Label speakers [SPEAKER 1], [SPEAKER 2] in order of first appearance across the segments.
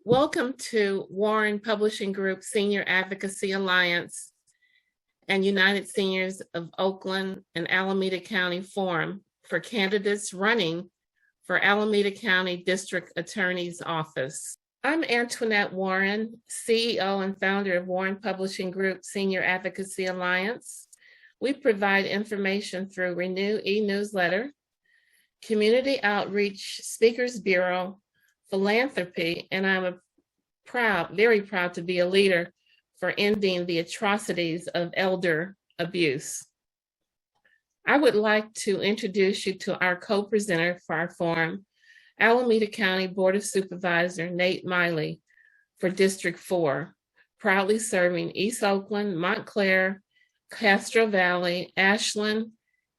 [SPEAKER 1] Welcome to Warren Publishing Group Senior Advocacy Alliance and United Seniors of Oakland and Alameda County Forum for candidates running for Alameda County District Attorney's Office. I'm Antoinette Warren, CEO and founder of Warren Publishing Group Senior Advocacy Alliance. We provide information through Renew e-newsletter, community outreach, speakers bureau, philanthropy, and I'm very proud to be a leader for ending the atrocities of elder abuse. I would like to introduce you to our co-presenter for our forum, Alameda County Board of Supervisor Nate Wiley for District 4, proudly serving East Oakland, Montclair, Castro Valley, Ashland,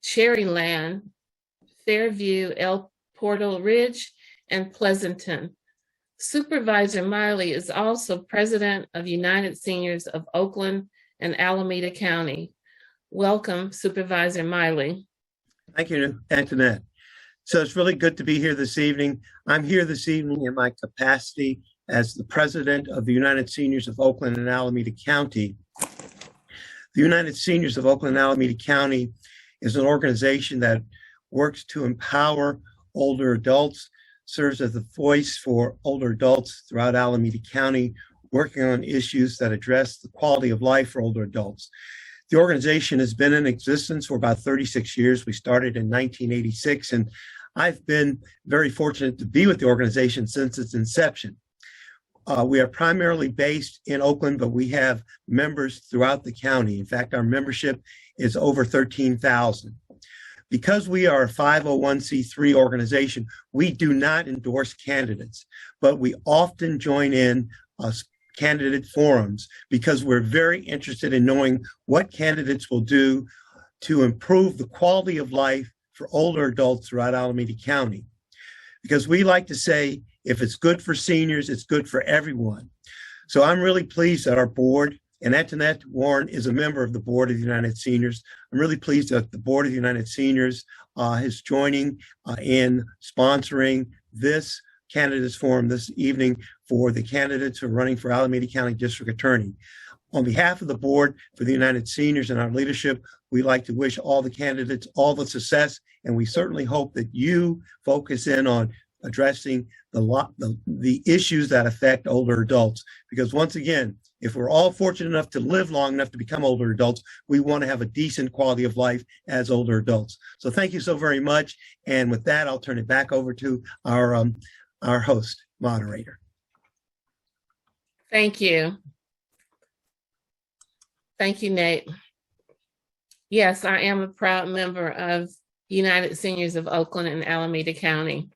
[SPEAKER 1] Cherryland, Fairview, El Portal Ridge, and Pleasanton. Supervisor Wiley is also president of United Seniors of Oakland and Alameda County. Welcome, Supervisor Wiley.
[SPEAKER 2] Thank you, Antoinette. So it's really good to be here this evening. I'm here this evening in my capacity as the president of the United Seniors of Oakland and Alameda County. The United Seniors of Oakland and Alameda County is an organization that works to empower older adults, serves as the voice for older adults throughout Alameda County, working on issues that address the quality of life for older adults. The organization has been in existence for about 36 years. We started in 1986, and I've been very fortunate to be with the organization since its inception. We are primarily based in Oakland, but we have members throughout the county. In fact, our membership is over 13,000. Because we are a 501c3 organization, we do not endorse candidates, but we often join in candidate forums because we're very interested in knowing what candidates will do to improve the quality of life for older adults throughout Alameda County. Because we like to say, if it's good for seniors, it's good for everyone. So I'm really pleased that our board, and Antoinette Warren is a member of the Board of the United Seniors. I'm really pleased that the Board of the United Seniors is joining in sponsoring this candidates forum this evening for the candidates who are running for Alameda County District Attorney. On behalf of the Board for the United Seniors and our leadership, we'd like to wish all the candidates all the success, and we certainly hope that you focus in on addressing the issues that affect older adults. Because once again, if we're all fortunate enough to live long enough to become older adults, we want to have a decent quality of life as older adults. So thank you so very much. And with that, I'll turn it back over to our host, moderator.
[SPEAKER 1] Thank you. Thank you, Nate. Yes, I am a proud member of United Seniors of Oakland and Alameda County.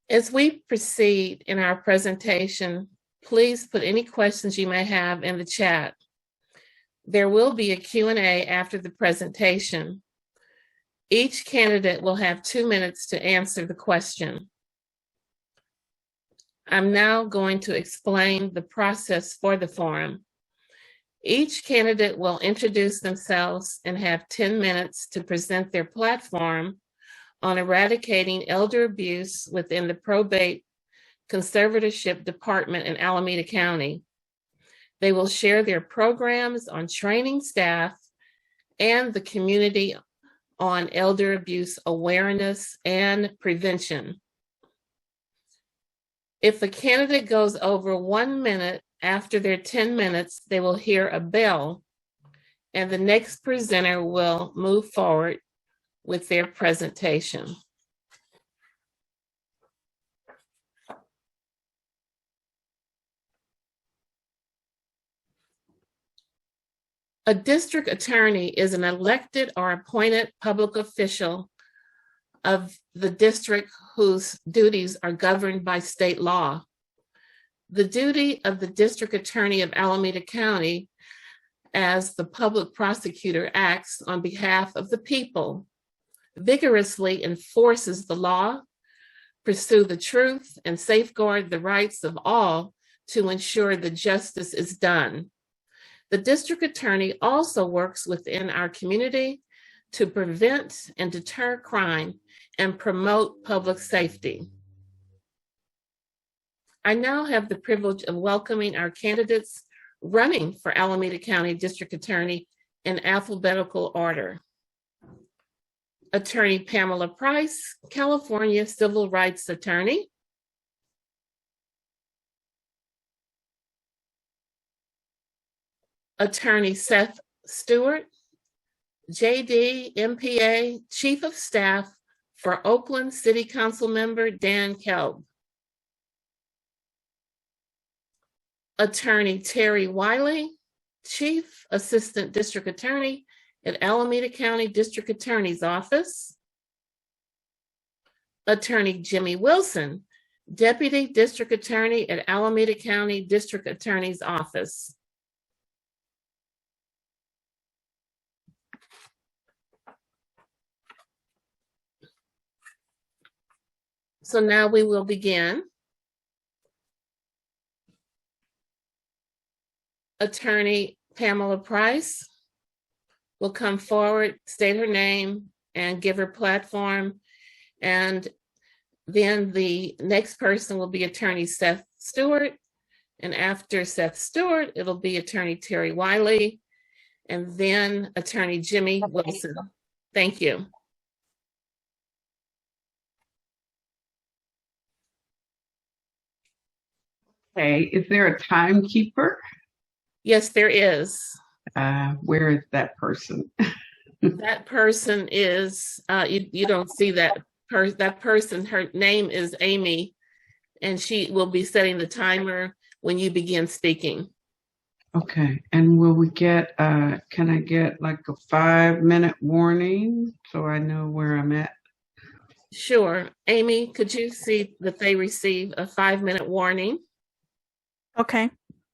[SPEAKER 1] As we proceed in our presentation, please put any questions you may have in the chat. There will be a Q&A after the presentation. Each candidate will have 2 minutes to answer the question. I'm now going to explain the process for the forum. Each candidate will introduce themselves and have 10 minutes to present their platform on eradicating elder abuse within the probate conservatorship department in Alameda County. They will share their programs on training staff and the community on elder abuse awareness and prevention. If a candidate goes over 1 minute after their 10 minutes, they will hear a bell, and the next presenter will move forward with their presentation. A district attorney is an elected or appointed public official of the district whose duties are governed by state law. The duty of the district attorney of Alameda County as the public prosecutor acts on behalf of the people, vigorously enforces the law, pursue the truth, and safeguard the rights of all to ensure that justice is done. The district attorney also works within our community to prevent and deter crime and promote public safety. I now have the privilege of welcoming our candidates running for Alameda County District Attorney in alphabetical order. Attorney Pamela Price, California Civil Rights Attorney. Attorney Seth Stewart, JD, MPA, Chief of Staff for Oakland City Council Member Dan Kelb. Attorney Terry Wiley, Chief Assistant District Attorney at Alameda County District Attorney's Office. Attorney Jimmy Wilson, Deputy District Attorney at Alameda County District Attorney's Office. So now we will begin. Attorney Pamela Price will come forward, state her name, and give her platform. And then the next person will be Attorney Seth Stewart. And after Seth Stewart, it'll be Attorney Terry Wiley, and then Attorney Jimmy Wilson. Thank you.
[SPEAKER 3] Okay, is there a timekeeper?
[SPEAKER 1] Yes, there is.
[SPEAKER 3] Where is that person?
[SPEAKER 1] That person is, you don't see that person, her name is Amy, and she will be setting the timer when you begin speaking.
[SPEAKER 3] Okay, and will we get, can I get like a 5-minute warning so I know where I'm at?
[SPEAKER 1] Sure. Amy, could you see that they receive a 5-minute warning?
[SPEAKER 4] Okay.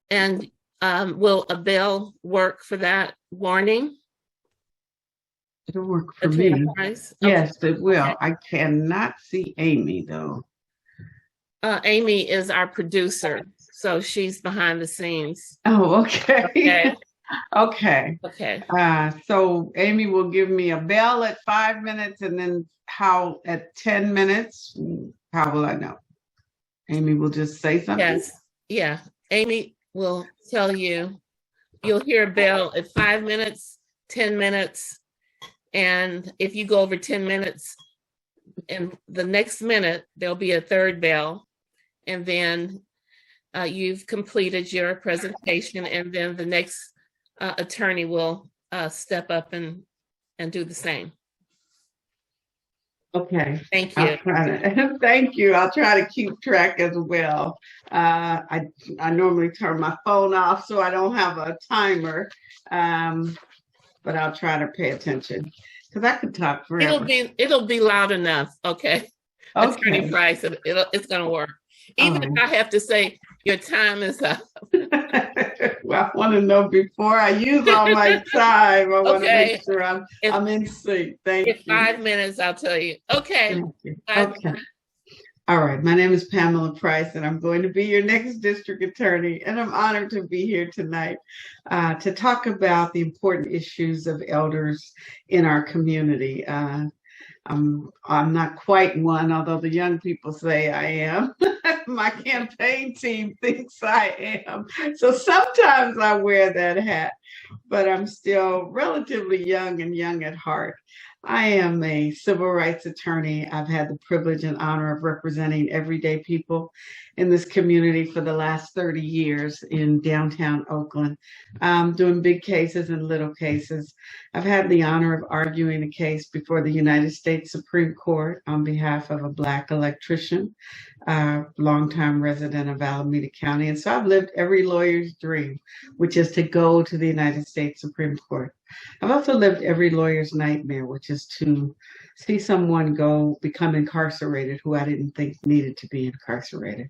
[SPEAKER 1] And will a bell work for that warning?
[SPEAKER 3] It'll work for me.
[SPEAKER 1] Price?
[SPEAKER 3] Yes,
[SPEAKER 1] Okay.
[SPEAKER 3] it will.
[SPEAKER 1] Okay.
[SPEAKER 3] I cannot see Amy though.
[SPEAKER 1] Amy is our producer, so she's behind the scenes.
[SPEAKER 3] Oh, okay.
[SPEAKER 1] Okay.
[SPEAKER 3] Okay.
[SPEAKER 1] Okay.
[SPEAKER 3] So Amy will give me a bell at 5 minutes, and then how at 10 minutes? How will I know? Amy will just say something?
[SPEAKER 1] Yes. Yeah. Amy will tell you. You'll hear a bell at 5 minutes, 10 minutes. And if you go over 10 minutes, in the next minute, there'll be a third bell. And then you've completed your presentation. And then the next attorney will step up and do the same.
[SPEAKER 3] Okay.
[SPEAKER 1] Thank you.
[SPEAKER 3] Thank you. I'll try to keep track as well. I normally turn my phone off so I don't have a timer, but I'll try to pay attention because I could talk forever.
[SPEAKER 1] It'll be loud enough. Okay. Attorney Price, it's gonna work. Even if I have to say your time is up.
[SPEAKER 3] Well, I want to know before I use all my time. I want to make sure I'm in sync. Thank you.
[SPEAKER 1] 5 minutes, I'll tell you. Okay.
[SPEAKER 3] Okay. All right. My name is Pamela Price, and I'm going to be your next district attorney. And I'm honored to be here tonight to talk about the important issues of elders in our community. I'm not quite one, although the young people say I am. My campaign team thinks I am. So sometimes I wear that hat, but I'm still relatively young and young at heart. I am a civil rights attorney. I've had the privilege and honor of representing everyday people in this community for the last 30 years in downtown Oakland, doing big cases and little cases. I've had the honor of arguing a case before the United States Supreme Court on behalf of a Black electrician, longtime resident of Alameda County. And so I've lived every lawyer's dream, which is to go to the United States Supreme Court. I've also lived every lawyer's nightmare, which is to see someone become incarcerated who I didn't think needed to be incarcerated.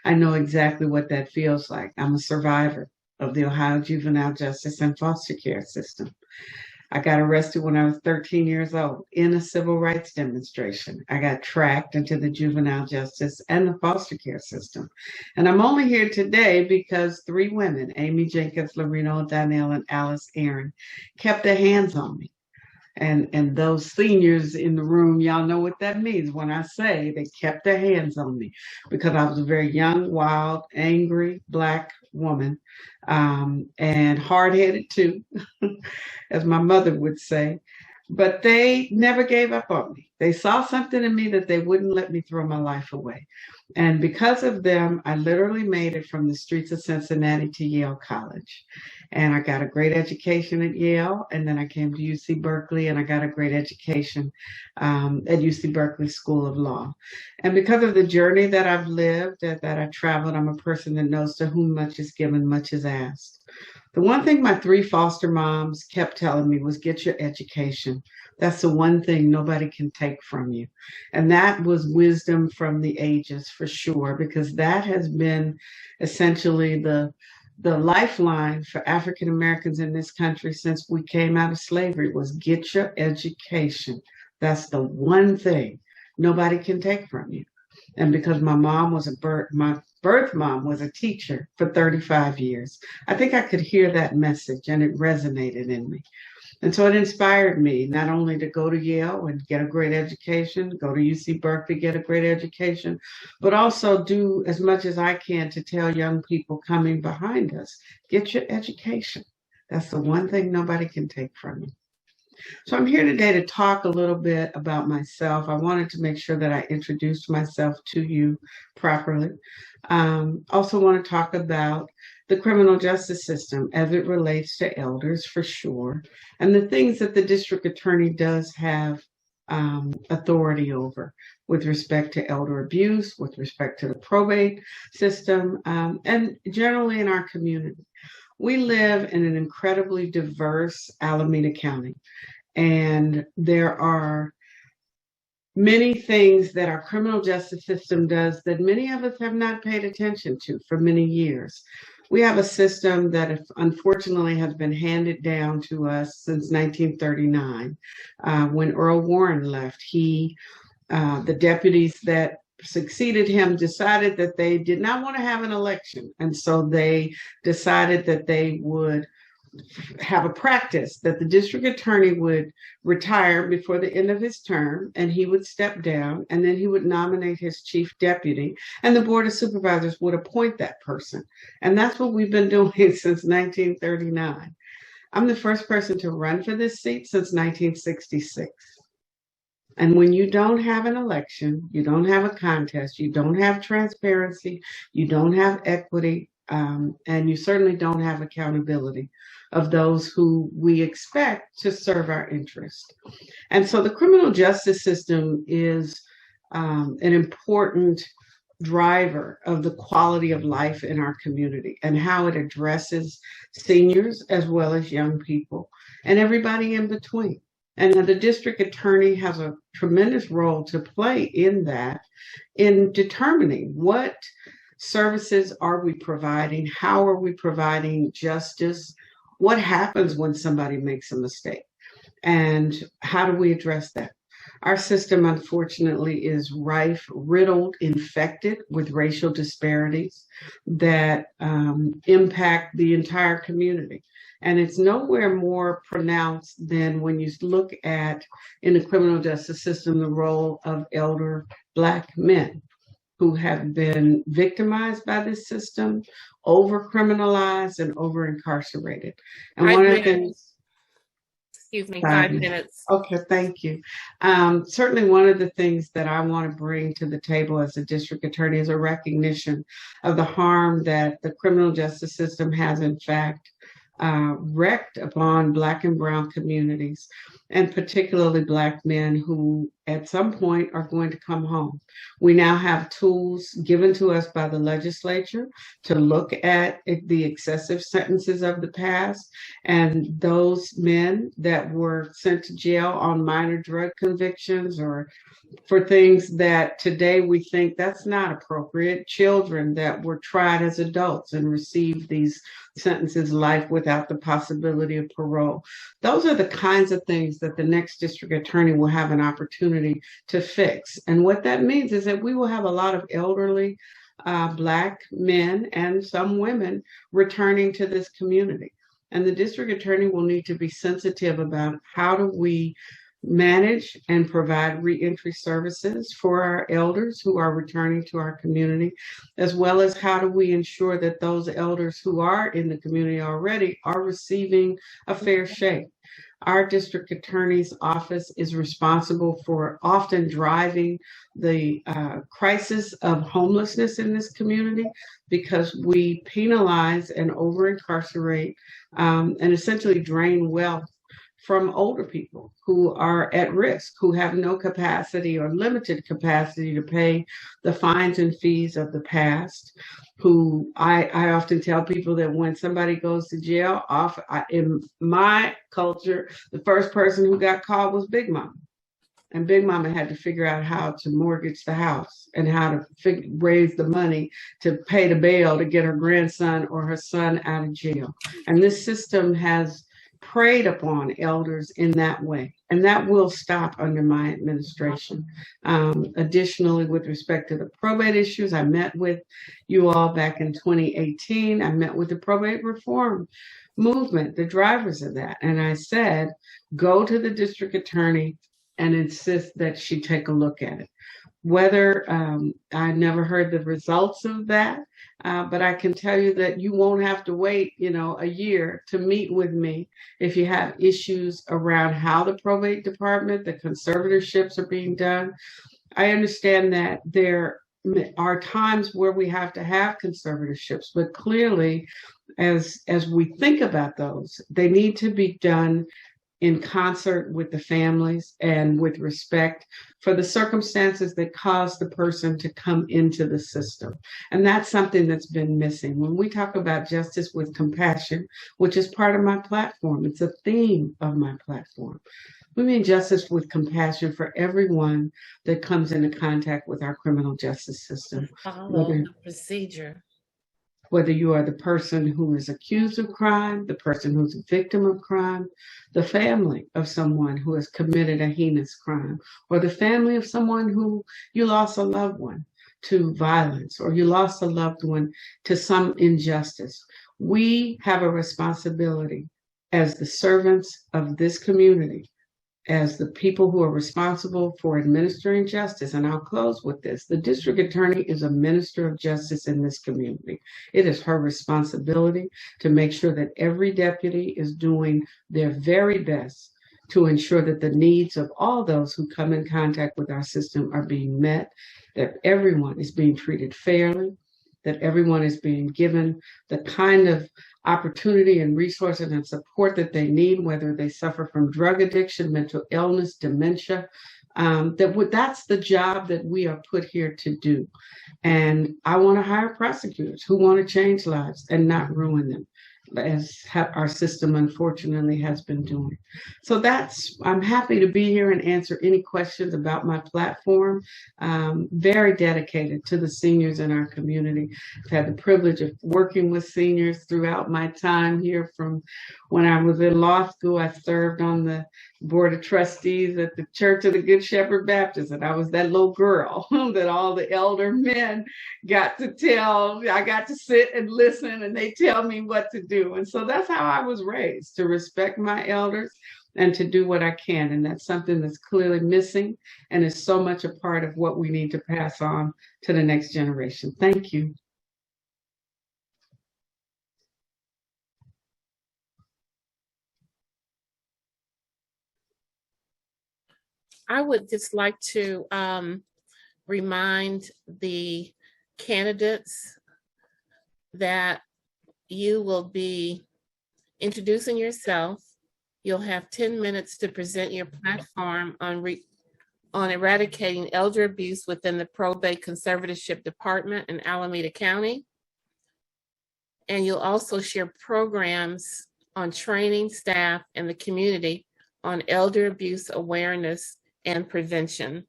[SPEAKER 3] I know exactly what that feels like. I'm a survivor of the Ohio juvenile justice and foster care system. I got arrested when I was 13 years old in a civil rights demonstration. I got tracked into the juvenile justice and the foster care system. And I'm only here today because 3 women, Amy Jenkins, Lorena O'Donnell, and Alice Aaron, kept their hands on me. And those seniors in the room, y'all know what that means when I say they kept their hands on me, because I was a very young, wild, angry Black woman, and hard-headed too, as my mother would say. But they never gave up on me. They saw something in me that they wouldn't let me throw my life away. And because of them, I literally made it from the streets of Cincinnati to Yale College. And I got a great education at Yale. And then I came to UC Berkeley and I got a great education at UC Berkeley School of Law. And because of the journey that I've lived, that I traveled, I'm a person that knows to whom much is given, much is asked. The one thing my 3 foster moms kept telling me was, get your education. That's the one thing nobody can take from you. And that was wisdom from the ages, for sure, because that has been essentially the lifeline for African Americans in this country since we came out of slavery, was get your education. That's the one thing nobody can take from you. And because my mom was my birth mom was a teacher for 35 years, I think I could hear that message and it resonated in me. And so it inspired me not only to go to Yale and get a great education, go to UC Berkeley, get a great education, but also do as much as I can to tell young people coming behind us, get your education. That's the one thing nobody can take from you. So I'm here today to talk a little bit about myself. I wanted to make sure that I introduced myself to you properly. Also want to talk about the criminal justice system as it relates to elders, for sure, and the things that the district attorney does have authority over with respect to elder abuse, with respect to the probate system, and generally in our community. We live in an incredibly diverse Alameda County, and there are many things that our criminal justice system does that many of us have not paid attention to for many years. We have a system that unfortunately has been handed down to us since 1939. When Earl Warren left, the deputies that succeeded him decided that they did not want to have an election. And so they decided that they would have a practice that the district attorney would retire before the end of his term, and he would step down, and then he would nominate his chief deputy, and the board of supervisors would appoint that person. And that's what we've been doing since 1939. I'm the first person to run for this seat since 1966. And when you don't have an election, you don't have a contest, you don't have transparency, you don't have equity, and you certainly don't have accountability of those who we expect to serve our interest. And so the criminal justice system is an important driver of the quality of life in our community and how it addresses seniors as well as young people and everybody in between. And the district attorney has a tremendous role to play in that, in determining what services are we providing, how are we providing justice, what happens when somebody makes a mistake, and how do we address that? Our system, unfortunately, is rife, riddled, infected with racial disparities that impact the entire community. And it's nowhere more pronounced than when you look at, in the criminal justice system, the role of elder Black men who have been victimized by this system, over-criminalized, and over-incarcerated. And one of the things...
[SPEAKER 1] Excuse me, 5 minutes.
[SPEAKER 3] Okay, thank you. Certainly one of the things that I want to bring to the table as a district attorney is a recognition of the harm that the criminal justice system has, in fact, wreaked upon Black and brown communities, and particularly Black men who at some point are going to come home. We now have tools given to us by the legislature to look at the excessive sentences of the past, and those men that were sent to jail on minor drug convictions or for things that today we think that's not appropriate, children that were tried as adults and received these sentences life without the possibility of parole. Those are the kinds of things that the next district attorney will have an opportunity to fix. And what that means is that we will have a lot of elderly Black men and some women returning to this community. And the district attorney will need to be sensitive about how do we manage and provide reentry services for our elders who are returning to our community, as well as how do we ensure that those elders who are in the community already are receiving a fair shake. Our district attorney's office is responsible for often driving the crisis of homelessness in this community because we penalize and over incarcerate and essentially drain wealth from older people who are at risk, who have no capacity or limited capacity to pay the fines and fees of the past, who I often tell people that when somebody goes to jail, in my culture, the first person who got called was Big Mama. And Big Mama had to figure out how to mortgage the house and how to raise the money to pay the bail to get her grandson or her son out of jail. And this system has preyed upon elders in that way, and that will stop under my administration. Additionally, with respect to the probate issues, I met with you all back in 2018. I met with the probate reform movement, the drivers of that, and I said, go to the district attorney and insist that she take a look at it. Whether I never heard the results of that, but I can tell you that you won't have to wait, a year to meet with me if you have issues around how the probate department, the conservatorships are being done. I understand that there are times where we have to have conservatorships, but clearly, as we think about those, they need to be done in concert with the families and with respect for the circumstances that caused the person to come into the system. And that's something that's been missing. When we talk about justice with compassion, which is part of my platform, it's a theme of my platform. We mean justice with compassion for everyone that comes into contact with our criminal justice system.
[SPEAKER 1] Follow the procedure.
[SPEAKER 3] Whether you are the person who is accused of crime, the person who's a victim of crime, the family of someone who has committed a heinous crime, or the family of someone who you lost a loved one to violence, or you lost a loved one to some injustice. We have a responsibility as the servants of this community, as the people who are responsible for administering justice. And I'll close with this. The district attorney is a minister of justice in this community. It is her responsibility to make sure that every deputy is doing their very best to ensure that the needs of all those who come in contact with our system are being met, that everyone is being treated fairly, that everyone is being given the kind of opportunity and resources and support that they need, whether they suffer from drug addiction, mental illness, dementia. That's the job that we are put here to do. And I want to hire prosecutors who want to change lives and not ruin them, as our system unfortunately has been doing. So I'm happy to be here and answer any questions about my platform. Very dedicated to the seniors in our community. I've had the privilege of working with seniors throughout my time here. From when I was in law school, I served on the board of trustees at the Church of the Good Shepherd Baptist, and I was that little girl that all the elder men got to tell. I got to sit and listen, and they tell me what to do. And so that's how I was raised, to respect my elders and to do what I can. And that's something that's clearly missing and is so much a part of what we need to pass on to the next generation. Thank you.
[SPEAKER 1] I would just like to remind the candidates that you will be introducing yourself. You'll have 10 minutes to present your platform on eradicating elder abuse within the probate conservatorship department in Alameda County. And you'll also share programs on training staff and the community on elder abuse awareness and prevention.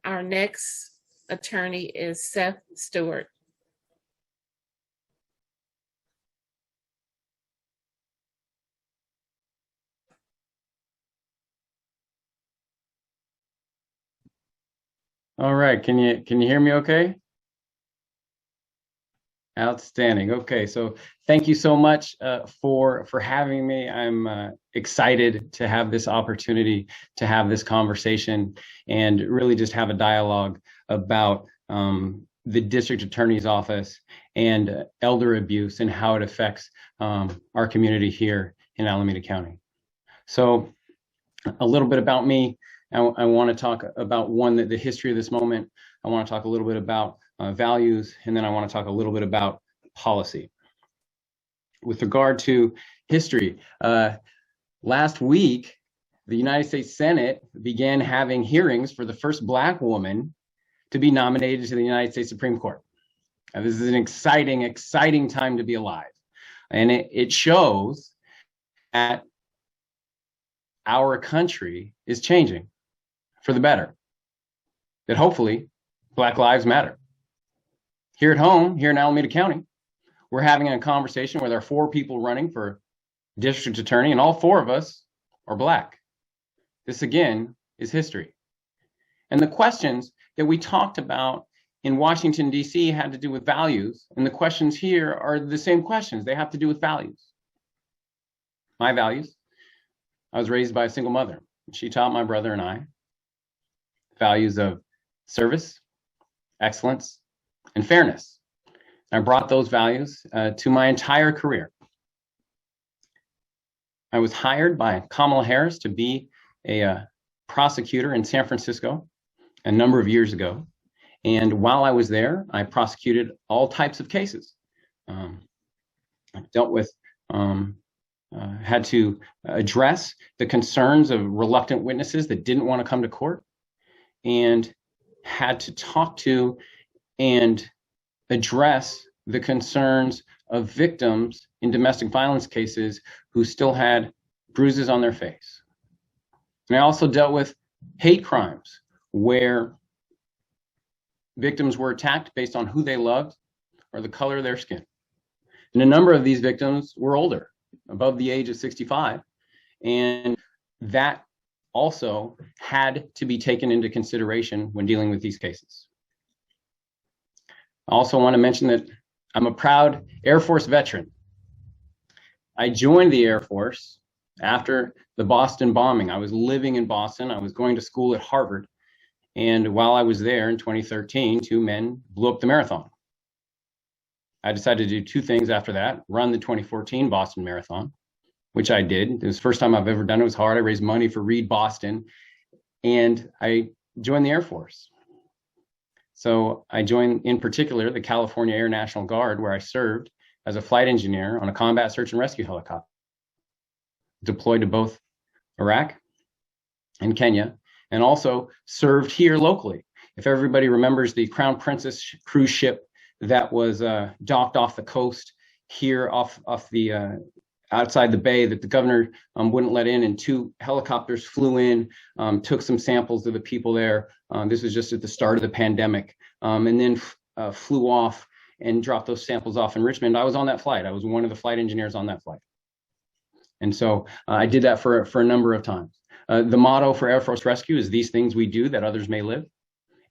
[SPEAKER 1] Our next attorney is Seth Stewart.
[SPEAKER 5] All right, can you hear me okay? Outstanding. Okay, so thank you so much for having me. I'm excited to have this opportunity to have this conversation and really just have a dialogue about the district attorney's office and elder abuse and how it affects our community here in Alameda County. So a little bit about me. I want to talk about the history of this moment. I want to talk a little bit about values, and then I want to talk a little bit about policy. With regard to history, last week, the United States Senate began having hearings for the first Black woman to be nominated to the United States Supreme Court. Now, this is an exciting, exciting time to be alive. And it shows that our country is changing for the better, that hopefully Black lives matter. Here at home, here in Alameda County, we're having a conversation with our 4 people running for district attorney, and all 4 of us are Black. This, again, is history. And the questions that we talked about in Washington, D.C. had to do with values, and the questions here are the same questions. They have to do with values. My values: I was raised by a single mother. She taught my brother and I values of service, excellence, and fairness. I brought those values to my entire career. I was hired by Kamala Harris to be a prosecutor in San Francisco a number of years ago. And while I was there, I prosecuted all types of cases. I dealt with, had to address the concerns of reluctant witnesses that didn't want to come to court, and had to talk to and address the concerns of victims in domestic violence cases who still had bruises on their face. And I also dealt with hate crimes where victims were attacked based on who they loved or the color of their skin. And a number of these victims were older, above the age of 65. And that also had to be taken into consideration when dealing with these cases. I also want to mention that I'm a proud Air Force veteran. I joined the Air Force after the Boston bombing. I was living in Boston. I was going to school at Harvard. And while I was there in 2013, 2 men blew up the marathon. I decided to do 2 things after that: run the 2014 Boston Marathon, which I did. It was the first time I've ever done it. It was hard. I raised money for Read Boston, and I joined the Air Force. So I joined, in particular, the California Air National Guard, where I served as a flight engineer on a combat search and rescue helicopter, deployed to both Iraq and Kenya, and also served here locally. If everybody remembers the Crown Princess cruise ship that was docked off the coast here off the outside the bay that the governor wouldn't let in, and 2 helicopters flew in, took some samples of the people there. This was just at the start of the pandemic, and then flew off and dropped those samples off in Richmond. I was on that flight. I was one of the flight engineers on that flight. And so I did that for a number of times. The motto for Air Force Rescue is "These things we do that others may live."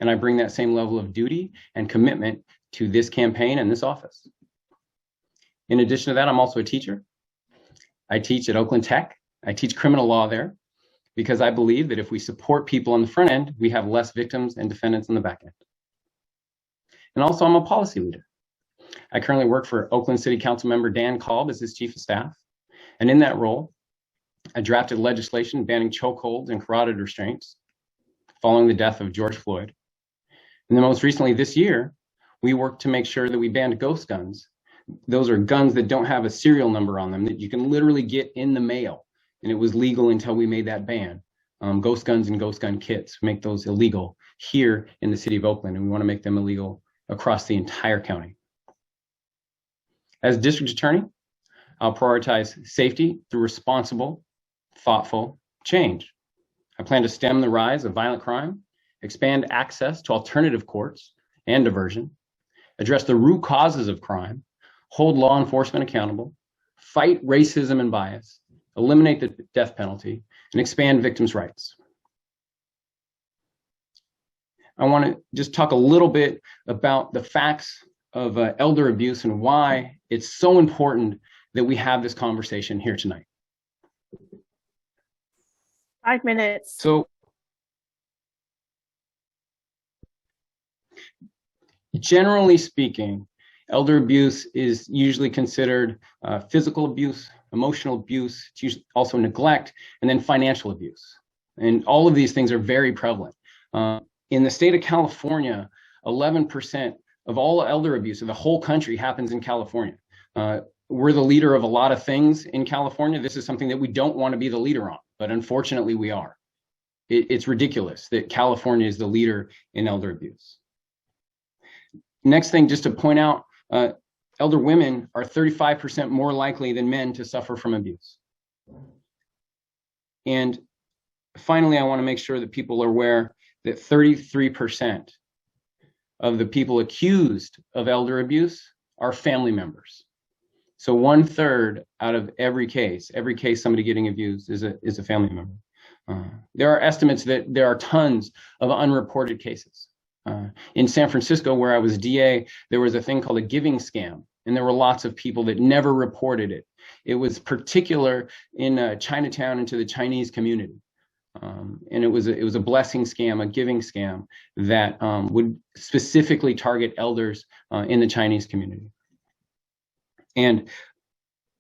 [SPEAKER 5] And I bring that same level of duty and commitment to this campaign and this office. In addition to that, I'm also a teacher. I teach at Oakland Tech. I teach criminal law there because I believe that if we support people on the front end, we have less victims and defendants on the back end. And also, I'm a policy leader. I currently work for Oakland City Council member Dan Kolb as his chief of staff. And in that role, I drafted legislation banning chokeholds and carotid restraints following the death of George Floyd. And then most recently this year, we worked to make sure that we banned ghost guns. Those are guns that don't have a serial number on them that you can literally get in the mail. And it was legal until we made that ban. Ghost guns and ghost gun kits, make those illegal here in the city of Oakland. And we want to make them illegal across the entire county. As district attorney, I'll prioritize safety through responsible, thoughtful change. I plan to stem the rise of violent crime, expand access to alternative courts and diversion, address the root causes of crime, hold law enforcement accountable, fight racism and bias, eliminate the death penalty, and expand victims' rights. I want to just talk a little bit about the facts elder abuse and why it's so important that we have this conversation here tonight.
[SPEAKER 4] 5 minutes.
[SPEAKER 5] So generally speaking, elder abuse is usually considered physical abuse, emotional abuse, it's usually also neglect, and then financial abuse. And all of these things are very prevalent. In the state of California, 11% of all elder abuse in the whole country happens in California. We're the leader of a lot of things in California. This is something that we don't want to be the leader on, but unfortunately we are. It's ridiculous that California is the leader in elder abuse. Next thing, just to point out, elder women are 35% more likely than men to suffer from abuse. And finally, I want to make sure that people are aware that 33% of the people accused of elder abuse are family members. So 1/3 out of every case somebody getting abused is a family member. There are estimates that there are tons of unreported cases. In San Francisco, where I was DA, there was a thing called a giving scam, and there were lots of people that never reported it. It was particular in Chinatown and to the Chinese community. And it was a blessing scam, a giving scam that would specifically target elders in the Chinese community. And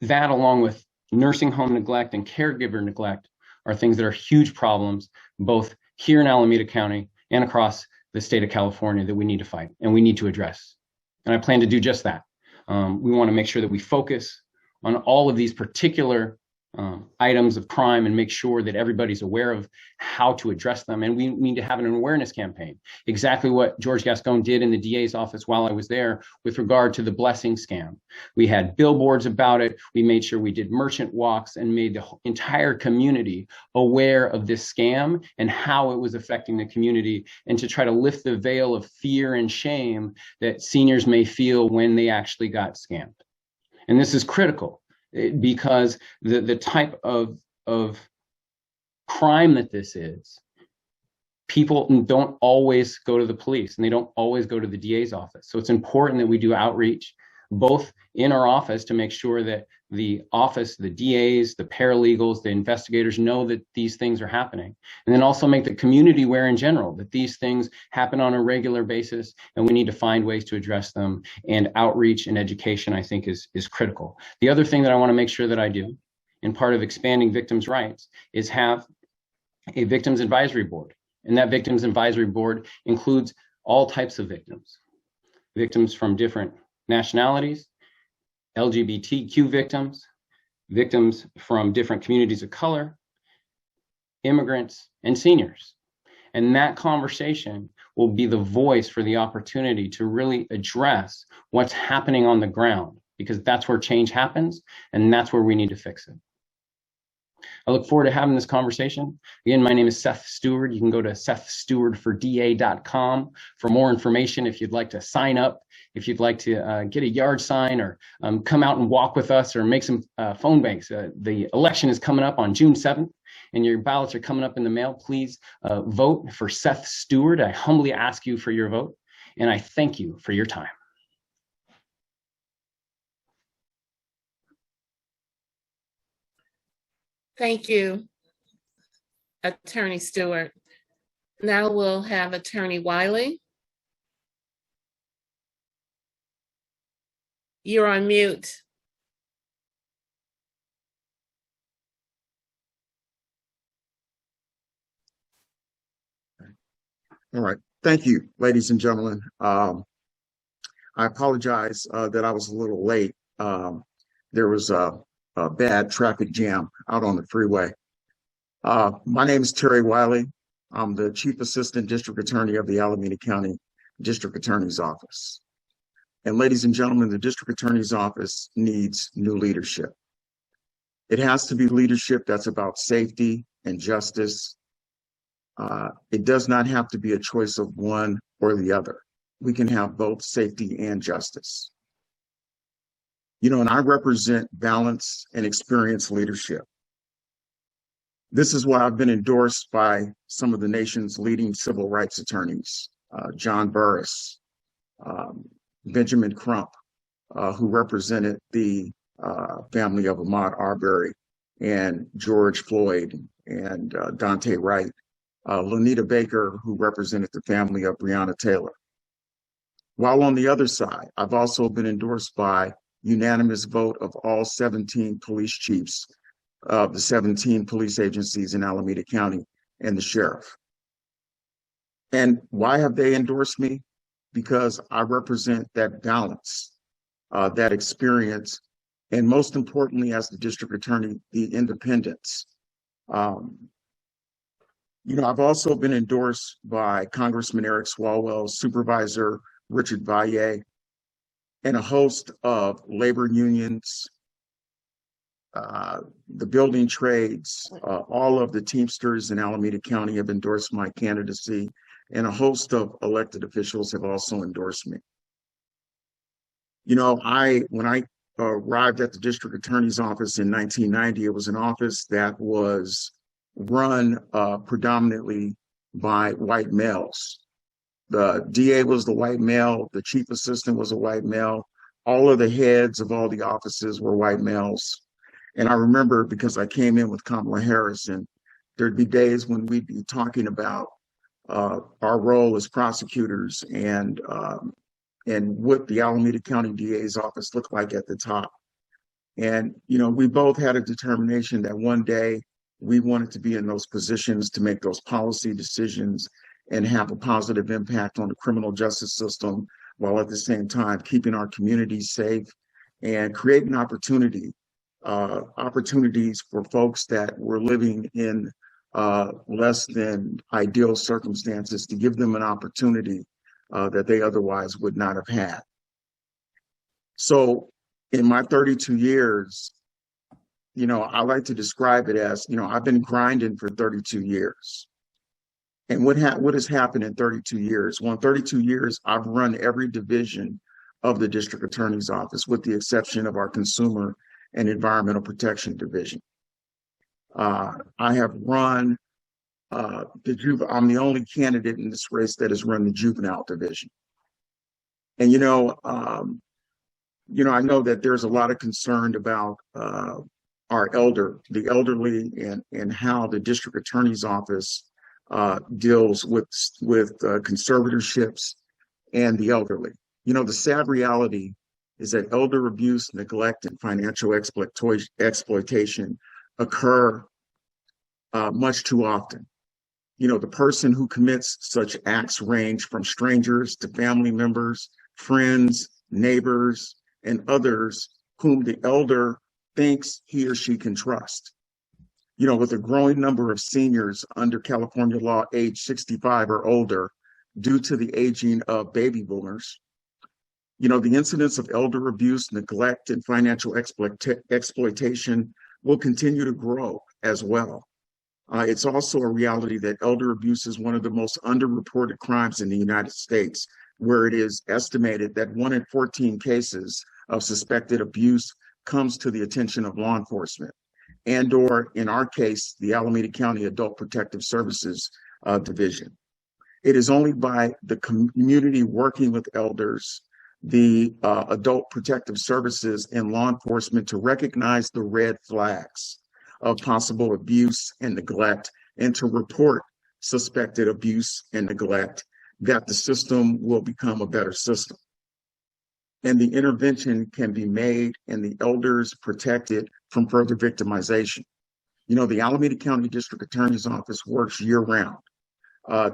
[SPEAKER 5] that, along with nursing home neglect and caregiver neglect, are things that are huge problems, both here in Alameda County and across the state of California, that we need to fight and we need to address. And I plan to do just that. We want to make sure that we focus on all of these particular items of crime and make sure that everybody's aware of how to address them. And we need to have an awareness campaign, exactly what George Gascon did in the DA's office while I was there with regard to the blessing scam. We had billboards about it. We made sure we did merchant walks and made the entire community aware of this scam and how it was affecting the community, and to try to lift the veil of fear and shame that seniors may feel when they actually got scammed. And this is critical, because the type of crime that this is, people don't always go to the police and they don't always go to the DA's office. So it's important that we do outreach, both in our office to make sure that the office, the DAs, the paralegals, the investigators know that these things are happening. And then also make the community aware in general that these things happen on a regular basis and we need to find ways to address them. And outreach and education, I think, is critical. The other thing that I want to make sure that I do, and part of expanding victims' rights, is have a victims advisory board. And that victims advisory board includes all types of victims, victims from different nationalities, LGBTQ victims, victims from different communities of color, immigrants, and seniors. And that conversation will be the voice for the opportunity to really address what's happening on the ground, because that's where change happens and that's where we need to fix it. I look forward to having this conversation. Again, my name is Seth Stewart. You can go to sethstewardforda.com for more information if you'd like to sign up, if you'd like to get a yard sign or come out and walk with us or make some phone banks. The election is coming up on June 7th and your ballots are coming up in the mail. Please vote for Seth Stewart. I humbly ask you for your vote, and I thank you for your time.
[SPEAKER 1] Thank you, Attorney Stewart. Now we'll have Attorney Wiley. You're on mute.
[SPEAKER 6] All right. Thank you, ladies and gentlemen. I apologize that I was a little late. There was a bad traffic jam out on the freeway. My name is Terry Wiley. I'm the Chief Assistant District Attorney of the Alameda County District Attorney's Office. And ladies and gentlemen, the District Attorney's Office needs new leadership. It has to be leadership that's about safety and justice. It does not have to be a choice of one or the other. We can have both safety and justice. You know, and I represent balanced and experienced leadership. This is why I've been endorsed by some of the nation's leading civil rights attorneys, John Burris, Benjamin Crump, who represented the family of Ahmaud Arbery and George Floyd and Dante Wright, Lanita Baker, who represented the family of Breonna Taylor. While on the other side, I've also been endorsed by unanimous vote of all 17 police chiefs of the 17 police agencies in Alameda County and the sheriff. And why have they endorsed me? Because I represent that balance, that experience, and most importantly, as the district attorney, the independence. I've also been endorsed by Congressman Eric Swalwell, Supervisor Richard Valle, and a host of labor unions, the building trades, all of the Teamsters in Alameda County have endorsed my candidacy, and a host of elected officials have also endorsed me. When I arrived at the district attorney's office in 1990, it was an office that was run predominantly by white males. The DA was the white male, the chief assistant was a white male, all of the heads of all the offices were white males. And I remember, because I came in with Kamala Harris, and there'd be days when we'd be talking about our role as prosecutors and what the Alameda County DA's office looked like at the top. And, we both had a determination that one day we wanted to be in those positions to make those policy decisions and have a positive impact on the criminal justice system, while at the same time keeping our communities safe and creating opportunities for folks that were living in less than ideal circumstances, to give them an opportunity that they otherwise would not have had. So in my 32 years, I like to describe it as, I've been grinding for 32 years. And what has happened in 32 years? Well, in 32 years, I've run every division of the district attorney's office, with the exception of our consumer and environmental protection division. I have run I'm the only candidate in this race that has run the juvenile division. And, I know that there's a lot of concern about the elderly, and how the district attorney's office deals with conservatorships and the elderly. The sad reality is that elder abuse, neglect, and financial exploitation occur much too often. The person who commits such acts range from strangers to family members, friends, neighbors, and others whom the elder thinks he or she can trust. With a growing number of seniors under California law age 65 or older, due to the aging of baby boomers, the incidence of elder abuse, neglect, and financial exploitation will continue to grow as well. It's also a reality that elder abuse is one of the most underreported crimes in the United States, where it is estimated that 1 in 14 cases of suspected abuse comes to the attention of law enforcement, and/or, in our case, the Alameda County Adult Protective Services Division. It is only by the community working with elders, the Adult Protective Services, and law enforcement to recognize the red flags of possible abuse and neglect, and to report suspected abuse and neglect, that the system will become a better system. And the intervention can be made and the elders protected from further victimization. The Alameda County District Attorney's Office works year-round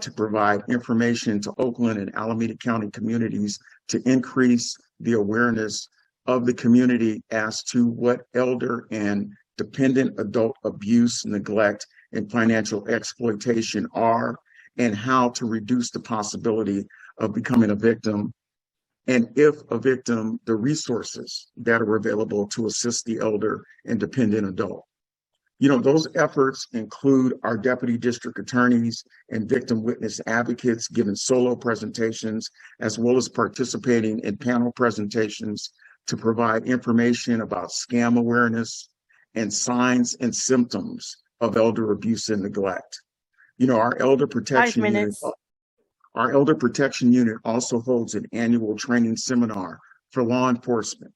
[SPEAKER 6] to provide information to Oakland and Alameda County communities to increase the awareness of the community as to what elder and dependent adult abuse, neglect, and financial exploitation are, and how to reduce the possibility of becoming a victim, and if a victim, the resources that are available to assist the elder and dependent adult. Those efforts include our deputy district attorneys and victim witness advocates giving solo presentations, as well as participating in panel presentations to provide information about scam awareness and signs and symptoms of elder abuse and neglect. Our elder protection
[SPEAKER 4] 5 minutes.
[SPEAKER 6] Our Elder Protection Unit also holds an annual training seminar for law enforcement,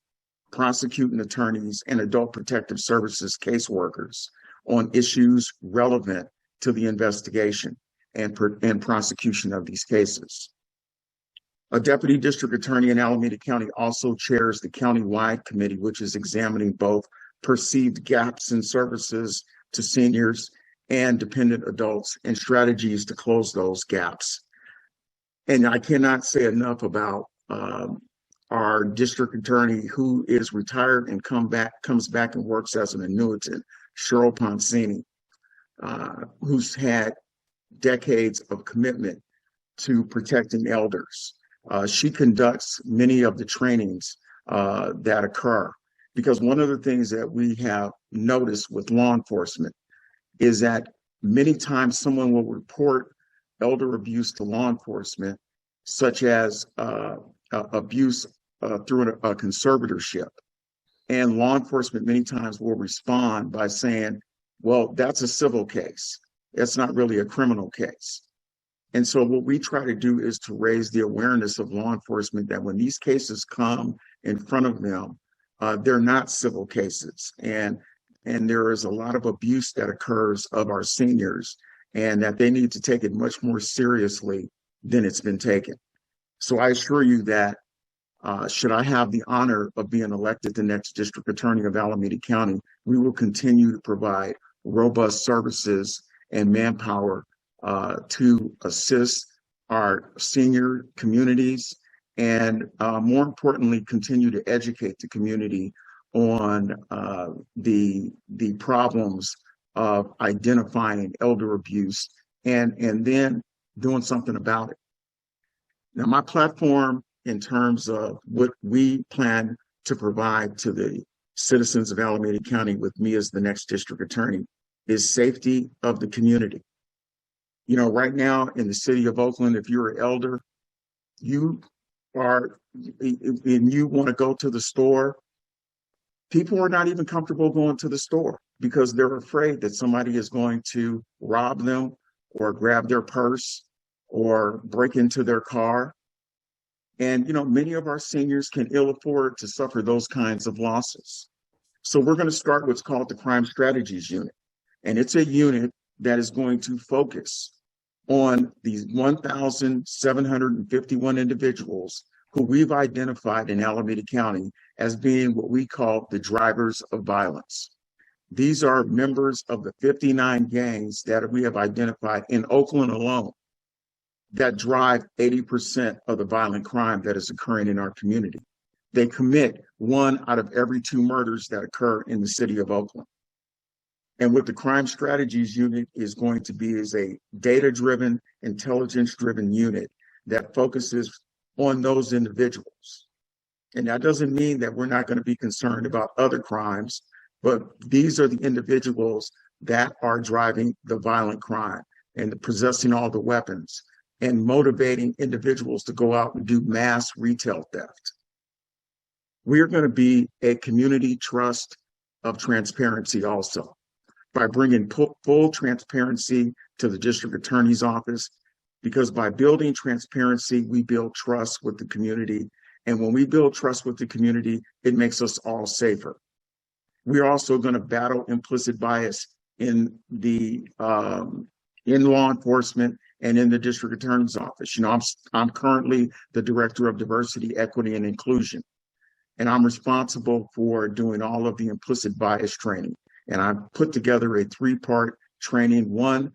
[SPEAKER 6] prosecuting attorneys, and adult protective services caseworkers on issues relevant to the investigation and prosecution of these cases. A deputy district attorney in Alameda County also chairs the county-wide committee, which is examining both perceived gaps in services to seniors and dependent adults and strategies to close those gaps. And I cannot say enough about our district attorney who is retired and comes back and works as an annuitant, Cheryl Poncini, who's had decades of commitment to protecting elders. She conducts many of the trainings that occur, because one of the things that we have noticed with law enforcement is that many times someone will report elder abuse to law enforcement, such as abuse through a conservatorship. And law enforcement many times will respond by saying, well, that's a civil case. It's not really a criminal case. And so what we try to do is to raise the awareness of law enforcement that when these cases come in front of them, they're not civil cases. And there is a lot of abuse that occurs of our seniors, and that they need to take it much more seriously than it's been taken. So I assure you that should I have the honor of being elected the next district attorney of Alameda County, we will continue to provide robust services and manpower to assist our senior communities, and more importantly, continue to educate the community on the problems of identifying elder abuse and then doing something about it. Now, my platform in terms of what we plan to provide to the citizens of Alameda County with me as the next district attorney is safety of the community. You know, right now in the city of Oakland, if you're an elder, you want to go to the store, people are not even comfortable going to the store because they're afraid that somebody is going to rob them or grab their purse or break into their car. And, you know, many of our seniors can ill afford to suffer those kinds of losses. So we're going to start what's called the Crime Strategies Unit. And it's a unit that is going to focus on these 1,751 individuals who we've identified in Alameda County as being what we call the drivers of violence. These are members of the 59 gangs that we have identified in Oakland alone that drive 80% of the violent crime that is occurring in our community. They commit 1 out of every 2 murders that occur in the city of Oakland. And what the Crime Strategies Unit is going to be is a data-driven, intelligence-driven unit that focuses on those individuals. And that doesn't mean that we're not going to be concerned about other crimes, but these are the individuals that are driving the violent crime and possessing all the weapons and motivating individuals to go out and do mass retail theft. We're going to be a community trust of transparency also, by bringing full transparency to the district attorney's office, because by building transparency, we build trust with the community. And when we build trust with the community, it makes us all safer. We're also going to battle implicit bias in the in law enforcement and in the district attorney's office. You know, I'm currently the director of diversity, equity, and inclusion, and I'm responsible for doing all of the implicit bias training. And I put together a 3-part training. One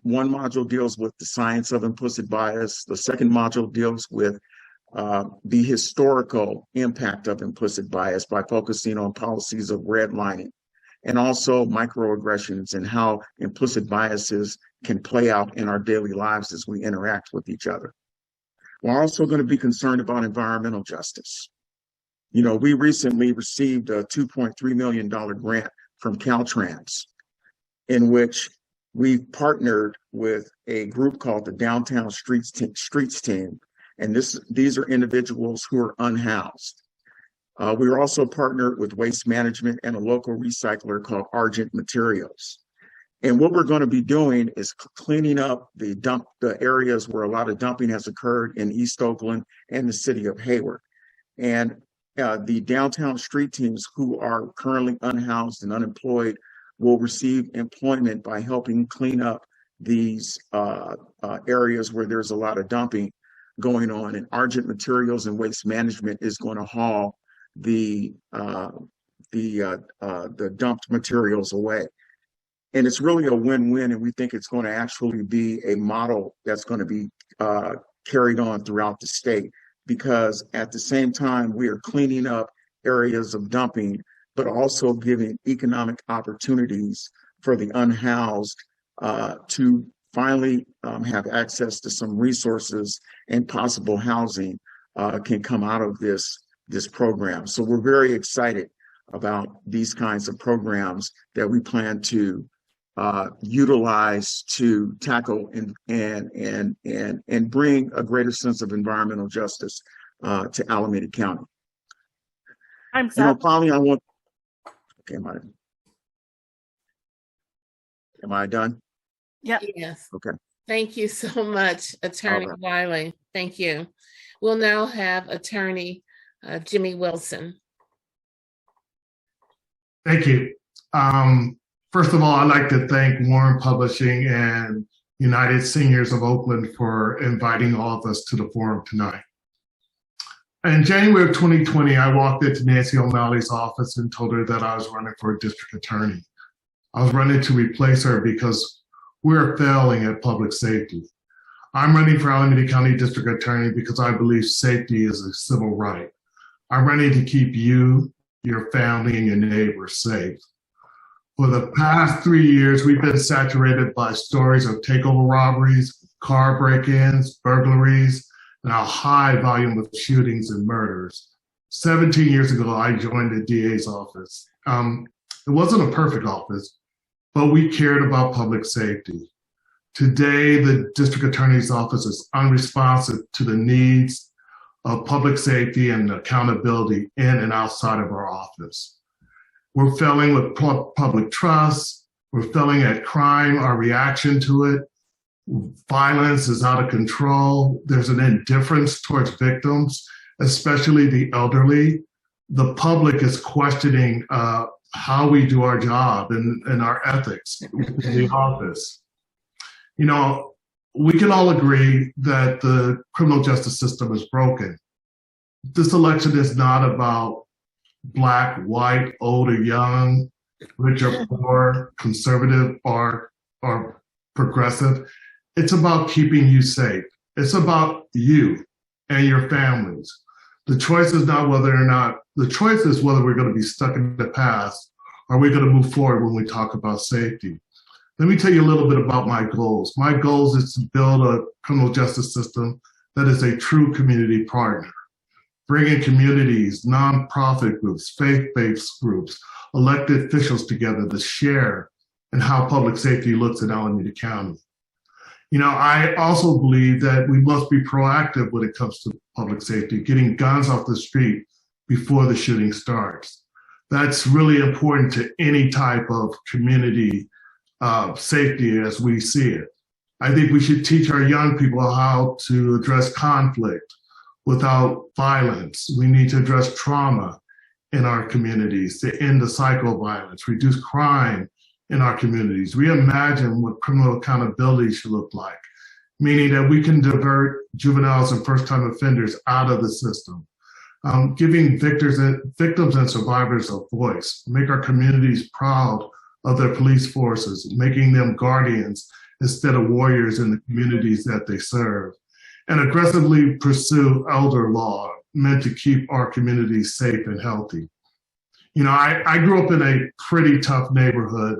[SPEAKER 6] module deals with the science of implicit bias. The second module deals with the historical impact of implicit bias by focusing on policies of redlining, and also microaggressions and how implicit biases can play out in our daily lives as we interact with each other. We're also going to be concerned about environmental justice. You know, we recently received a $2.3 million grant from Caltrans, in which we partnered with a group called the Downtown Streets Team. And these are individuals who are unhoused. We were also partnered with Waste Management and a local recycler called Argent Materials. And what we're going to be doing is cleaning up the areas where a lot of dumping has occurred in East Oakland and the city of Hayward. And the downtown street teams who are currently unhoused and unemployed will receive employment by helping clean up these areas where there's a lot of dumping going on. And Argent Materials and Waste Management is going to haul the dumped materials away. And it's really a win-win, and we think it's going to actually be a model that's going to be carried on throughout the state, because at the same time we are cleaning up areas of dumping, but also giving economic opportunities for the unhoused to finally have access to some resources, and possible housing can come out of this program. So we're very excited about these kinds of programs that we plan to utilize to tackle and bring a greater sense of environmental justice to Alameda County.
[SPEAKER 4] I'm Seth.
[SPEAKER 6] Finally, I want. Okay, am I done?
[SPEAKER 4] Yep.
[SPEAKER 1] Yes.
[SPEAKER 6] Okay.
[SPEAKER 1] Thank you so much, Attorney
[SPEAKER 6] All right.
[SPEAKER 1] Wiley. Thank you. We'll now have Attorney Jimmy Wilson.
[SPEAKER 7] Thank you. First of all, I'd like to thank Warren Publishing and United Seniors of Oakland for inviting all of us to the forum tonight. In January of 2020, I walked into Nancy O'Malley's office and told her that I was running for a district attorney. I was running to replace her because we're failing at public safety. I'm running for Alameda County District Attorney because I believe safety is a civil right. I'm running to keep you, your family, and your neighbors safe. For the past 3 years, we've been saturated by stories of takeover robberies, car break-ins, burglaries, and a high volume of shootings and murders. 17 years ago, I joined the DA's office. It wasn't a perfect office, but we cared about public safety. Today, the district attorney's office is unresponsive to the needs of public safety and accountability in and outside of our office. We're failing with public trust. We're failing at crime, our reaction to it. Violence is out of control. There's an indifference towards victims, especially the elderly. The public is questioning how we do our job and our ethics in the office. You know, we can all agree that the criminal justice system is broken. This election is not about Black, white, old or young, rich or poor, conservative or progressive. It's about keeping you safe. It's about you and your families. The choice is not whether or not, the choice is whether we're going to be stuck in the past or we're going to move forward when we talk about safety. Let me tell you a little bit about my goals. My goals is to build a criminal justice system that is a true community partner, bringing communities, nonprofit groups, faith-based groups, elected officials together to share in how public safety looks in Alameda County. You know, I also believe that we must be proactive when it comes to public safety, getting guns off the street before the shooting starts. That's really important to any type of community safety as we see it. I think we should teach our young people how to address conflict without violence. We need to address trauma in our communities to end the cycle of violence, reduce crime in our communities, reimagine what criminal accountability should look like, meaning that we can divert juveniles and first-time offenders out of the system, giving victims and survivors a voice, make our communities proud of their police forces, making them guardians instead of warriors in the communities that they serve, and aggressively pursue elder law meant to keep our communities safe and healthy. You know, I grew up in a pretty tough neighborhood.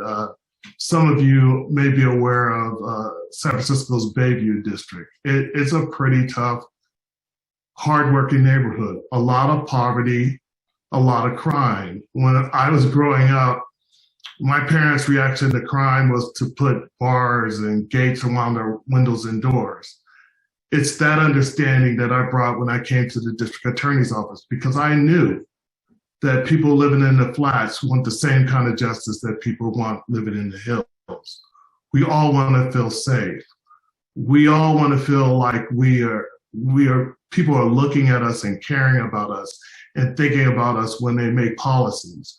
[SPEAKER 7] Some of you may be aware of San Francisco's Bayview district. It's a pretty tough, hardworking neighborhood, a lot of poverty, a lot of crime. When I was growing up, my parents' reaction to crime was to put bars and gates around their windows and doors. It's that understanding that I brought when I came to the district attorney's office, because I knew that people living in the flats want the same kind of justice that people want living in the hills. We all want to feel safe. We all want to feel like people are looking at us and caring about us and thinking about us when they make policies.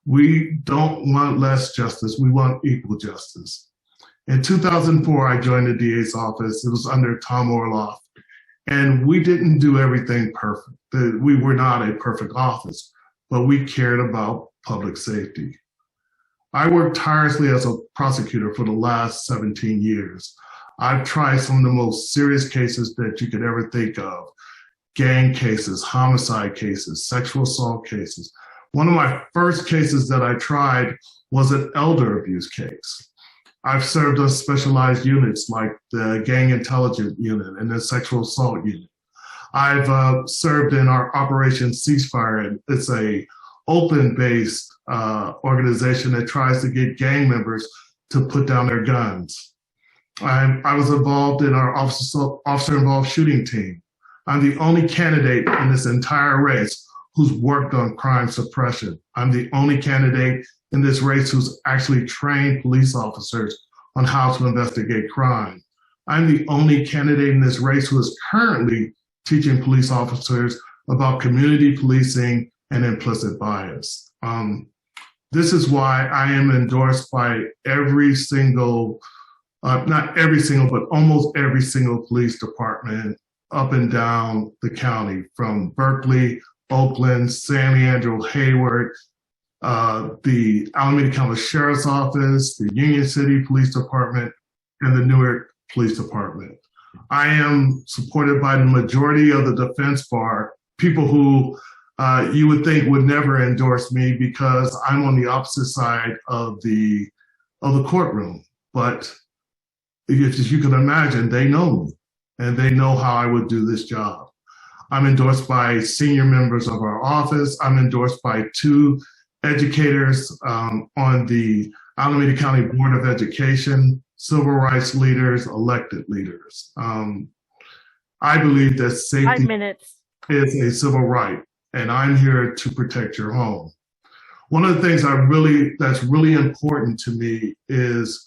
[SPEAKER 7] We don't want less justice. We want equal justice. In 2004, I joined the DA's office. It was under Tom Orloff. And we didn't do everything perfect. We were not a perfect office, but we cared about public safety. I worked tirelessly as a prosecutor for the last 17 years. I've tried some of the most serious cases that you could ever think of: gang cases, homicide cases, sexual assault cases. One of my first cases that I tried was an elder abuse case. I've served on specialized units like the Gang Intelligence Unit and the Sexual Assault Unit. I've served in our Operation Ceasefire, and it's a Oakland-based organization that tries to get gang members to put down their guns. I was involved in our officer-involved shooting team. I'm the only candidate in this entire race who's worked on crime suppression. I'm the only candidate in this race who's actually trained police officers on how to investigate crime. I'm the only candidate in this race who is currently teaching police officers about community policing and implicit bias. This is why I am endorsed by every single, not every single, but almost every single police department up and down the county, from Berkeley, Oakland, San Leandro, Hayward, the Alameda County Sheriff's Office, the Union City Police Department, and the Newark Police Department. I am supported by the majority of the defense bar, people who you would think would never endorse me because I'm on the opposite side of the courtroom. But if you can imagine, they know me and they know how I would do this job. I'm endorsed by senior members of our office. I'm endorsed by 2 educators on the Alameda County Board of Education, civil rights leaders, elected leaders. I believe that safety is a civil right, and I'm here to protect your home. One of the things that's really important to me is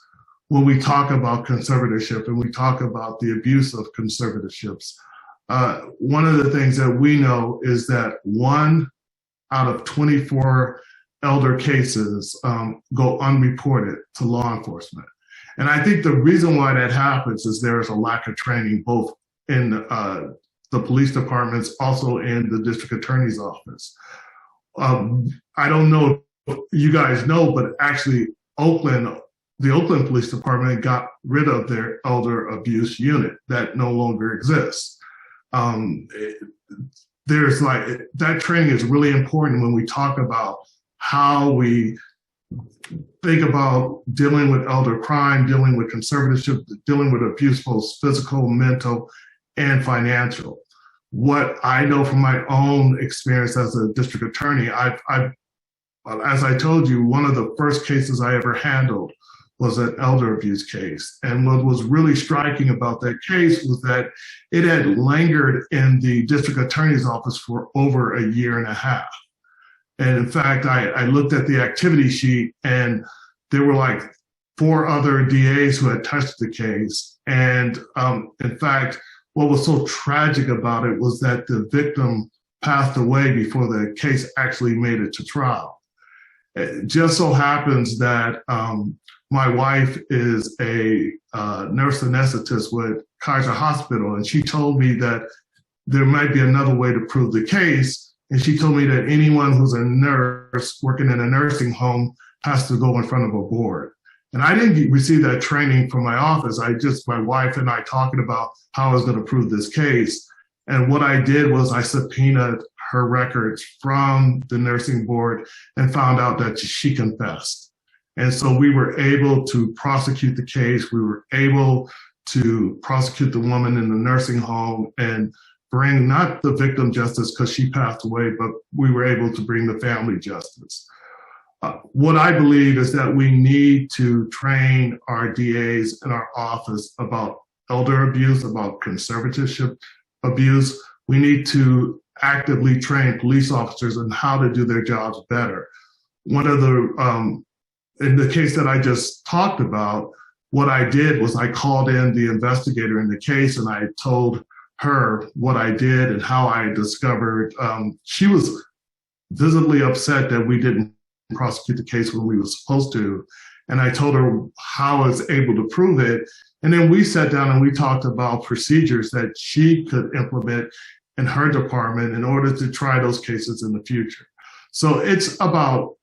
[SPEAKER 7] when we talk about conservatorship and we talk about the abuse of conservatorships, one of the things that we know is that 1 out of 24 elder cases go unreported to law enforcement. And I think the reason why that happens is there is a lack of training, both in the police departments, also in the district attorney's office. I don't know if you guys know, but actually the Oakland Police Department got rid of their elder abuse unit. That no longer exists. There's that training is really important when we talk about how we think about dealing with elder crime, dealing with conservatorship, dealing with abuse, both physical, mental, and financial. What I know from my own experience as a district attorney, as I told you, one of the first cases I ever handled was an elder abuse case. And what was really striking about that case was that it had lingered in the district attorney's office for over a year and a half. And in fact, I looked at the activity sheet and there were 4 other DAs who had touched the case. And in fact, what was so tragic about it was that the victim passed away before the case actually made it to trial. It just so happens that my wife is a nurse anesthetist with Kaiser Hospital, and she told me that there might be another way to prove the case. And she told me that anyone who's a nurse working in a nursing home has to go in front of a board. And I didn't receive that training from my office. My wife and I talking about how I was going to prove this case. And what I did was I subpoenaed her records from the nursing board and found out that she confessed. And so we were able to prosecute the case. We were able to prosecute the woman in the nursing home and bring not the victim justice because she passed away, but we were able to bring the family justice. What I believe is that we need to train our DAs in our office about elder abuse, about conservatorship abuse. We need to actively train police officers on how to do their jobs better. One of the, in the case that I just talked about, what I did was I called in the investigator in the case and I told her what I did and how I discovered. She was visibly upset that we didn't prosecute the case when we were supposed to. And I told her how I was able to prove it. And then we sat down and we talked about procedures that she could implement in her department in order to try those cases in the future. So it's about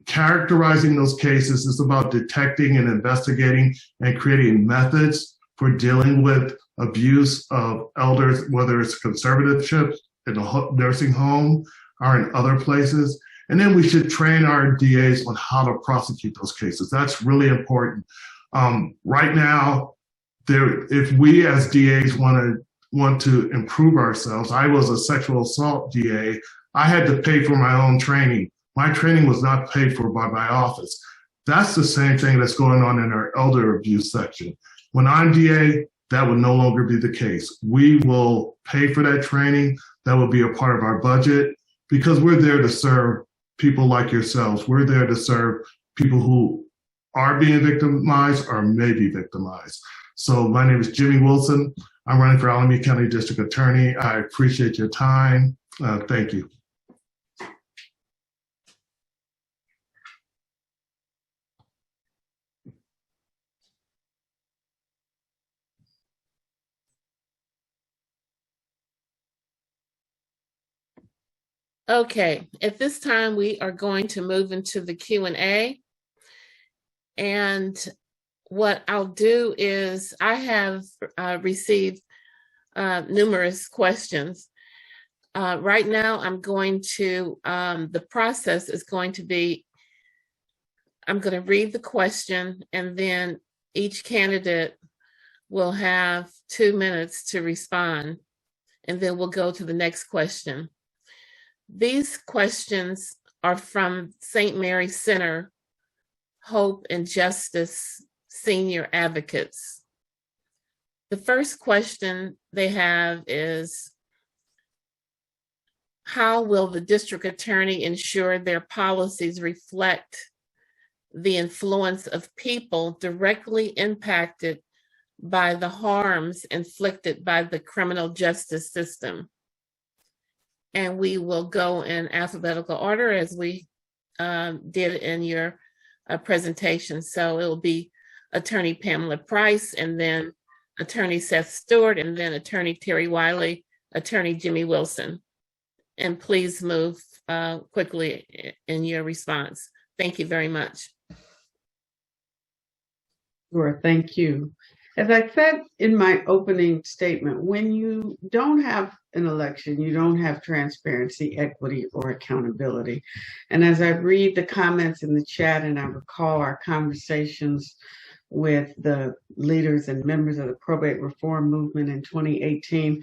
[SPEAKER 7] characterizing those cases. It's about detecting and investigating and creating methods for dealing with abuse of elders, whether it's conservatorship in a nursing home or in other places. And then we should train our DAs on how to prosecute those cases. That's really important. Right now, if we as DAs want to improve ourselves, I was a sexual assault DA. I had to pay for my own training. My training was not paid for by my office. That's the same thing that's going on in our elder abuse section. When I'm DA, that would no longer be the case. We will pay for that training. That will be a part of our budget because we're there to serve people like yourselves. We're there to serve people who are being victimized or may be victimized. So my name is Jimmy Wilson. I'm running for Alameda County District Attorney. I appreciate your time. Thank you.
[SPEAKER 1] Okay, at this time, we are going to move into the Q&A. And what I'll do is I have received numerous questions. Right now, I'm going to, the process is going to be, I'm going to read the question and then each candidate will have 2 minutes to respond. And then we'll go to the next question. These questions are from St. Mary's Center, Hope and Justice Senior Advocates. The first question they have is, how will the district attorney ensure their policies reflect the influence of people directly impacted by the harms inflicted by the criminal justice system? And we will go in alphabetical order as we did in your presentation. So it will be Attorney Pamela Price, and then Attorney Seth Stewart, and then Attorney Terry Wiley, Attorney Jimmy Wilson. And please move quickly in your response. Thank you very much.
[SPEAKER 3] Sure, thank you. As I said in my opening statement, when you don't have an election, you don't have transparency, equity, or accountability. And as I read the comments in the chat and I recall our conversations with the leaders and members of the probate reform movement in 2018,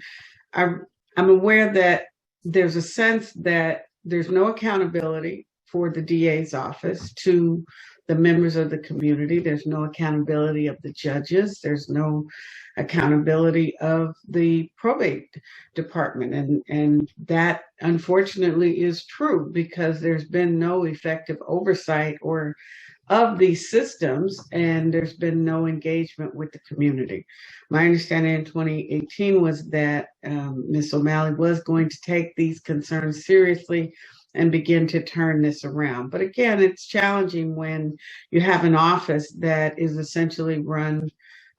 [SPEAKER 3] I'm aware that there's a sense that there's no accountability for the DA's office to the members of the community. There's no accountability of the judges. There's no accountability of the probate department. And that unfortunately is true because there's been no effective oversight or of these systems, and there's been no engagement with the community. My understanding in 2018 was that Ms. O'Malley was going to take these concerns seriously and begin to turn this around. But again, it's challenging when you have an office that is essentially runs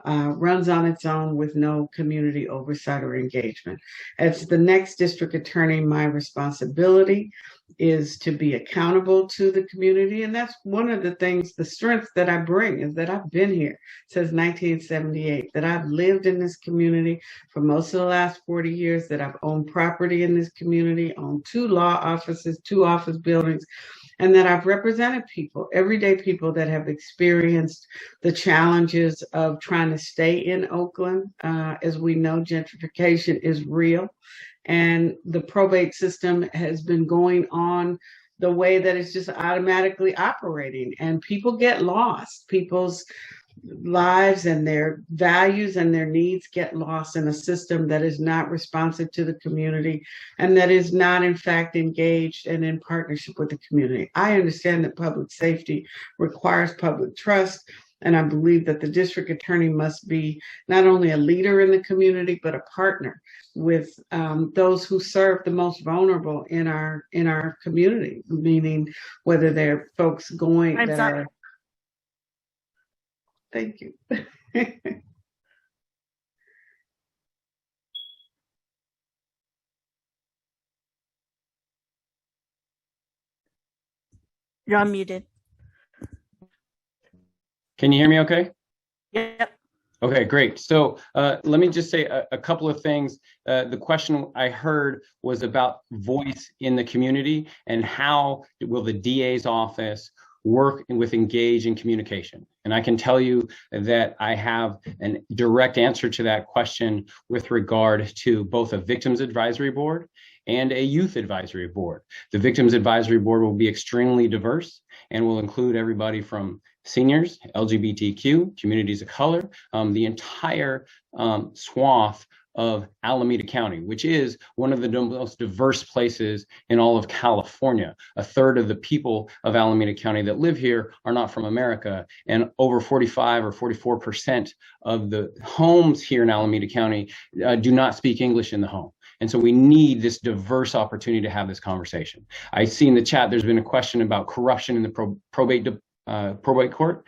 [SPEAKER 3] on its own with no community oversight or engagement. As the next district attorney, my responsibility is to be accountable to the community. And that's one of the things, the strengths that I bring is that I've been here since 1978, that I've lived in this community for most of the last 40 years, that I've owned property in this community, owned 2 law offices, 2 office buildings, and that I've represented people, everyday people that have experienced the challenges of trying to stay in Oakland. As we know, gentrification is real, and the probate system has been going on the way that it's just automatically operating, and people get lost. People's lives and their values and their needs get lost in a system that is not responsive to the community and that is not in fact engaged and in partnership with the community. I understand that public safety requires public trust, And I believe that the district attorney must be not only a leader in the community, but a partner with those who serve the most vulnerable in our community, meaning whether they're folks going
[SPEAKER 4] Time's
[SPEAKER 3] that
[SPEAKER 4] up.
[SPEAKER 3] are. Thank you.
[SPEAKER 4] You're unmuted.
[SPEAKER 5] Can you hear me okay?
[SPEAKER 4] Yep.
[SPEAKER 5] Okay, great. So let me just say a couple of things. The question I heard was about voice in the community and how will the DA's office work with engage in communication. And I can tell you that I have a direct answer to that question with regard to both a victims advisory board and a youth advisory board. The victims advisory board will be extremely diverse and will include everybody from seniors, LGBTQ, communities of color, the entire swath of Alameda County, which is one of the most diverse places in all of California. A third of the people of Alameda County that live here are not from America, and over 45 or 44% of the homes here in Alameda County do not speak English in the home. And so we need this diverse opportunity to have this conversation. I see in the chat, there's been a question about corruption in the probate court.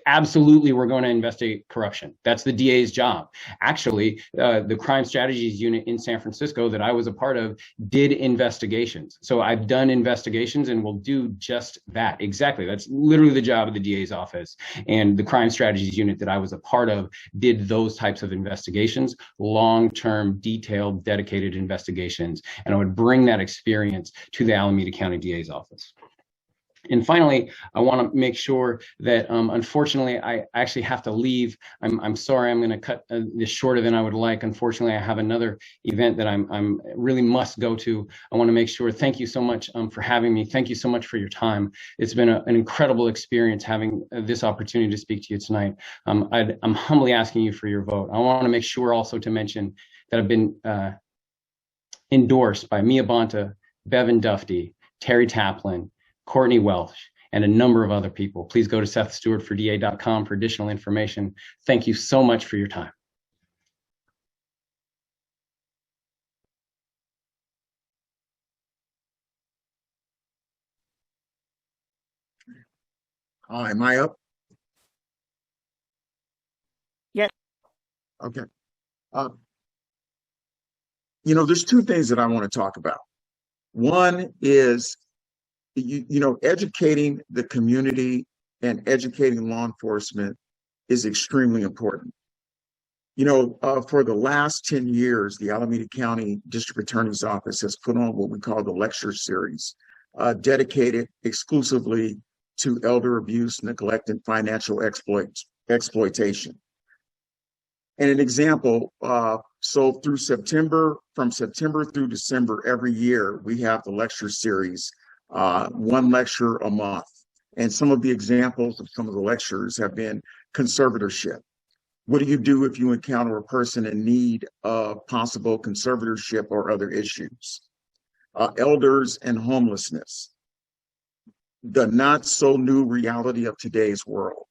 [SPEAKER 5] Absolutely, we're going to investigate corruption. That's the DA's job. Actually, the crime strategies unit in San Francisco that I was a part of did investigations. So I've done investigations and will do just that. Exactly. That's literally the job of the DA's office. And the crime strategies unit that I was a part of did those types of investigations, long-term, detailed, dedicated investigations. And I would bring that experience to the Alameda County DA's office. And finally, I want to make sure that, unfortunately, I actually have to leave. I'm sorry, I'm going to cut this shorter than I would like. Unfortunately, I have another event that I'm really must go to. I want to make sure. Thank you so much for having me. Thank you so much for your time. It's been an incredible experience having this opportunity to speak to you tonight. I'm humbly asking you for your vote. I want to make sure also to mention that I've been endorsed by Mia Bonta, Bevan Dufty, Terry Taplin, Courtney Welsh, and a number of other people. Please go to SethStewartForDA.com for additional information. Thank you so much for your time.
[SPEAKER 6] Am I up?
[SPEAKER 4] Yes.
[SPEAKER 6] Okay. There's two things that I want to talk about. One is educating the community and educating law enforcement is extremely important. For the last 10 years, the Alameda County District Attorney's Office has put on what we call the lecture series, dedicated exclusively to elder abuse, neglect, and financial exploitation. And an example, so from September through December every year, we have the lecture series, one lecture a month. And some of the examples of some of the lectures have been conservatorship. What do you do if you encounter a person in need of possible conservatorship or other issues? Elders and homelessness, the not so new reality of today's world.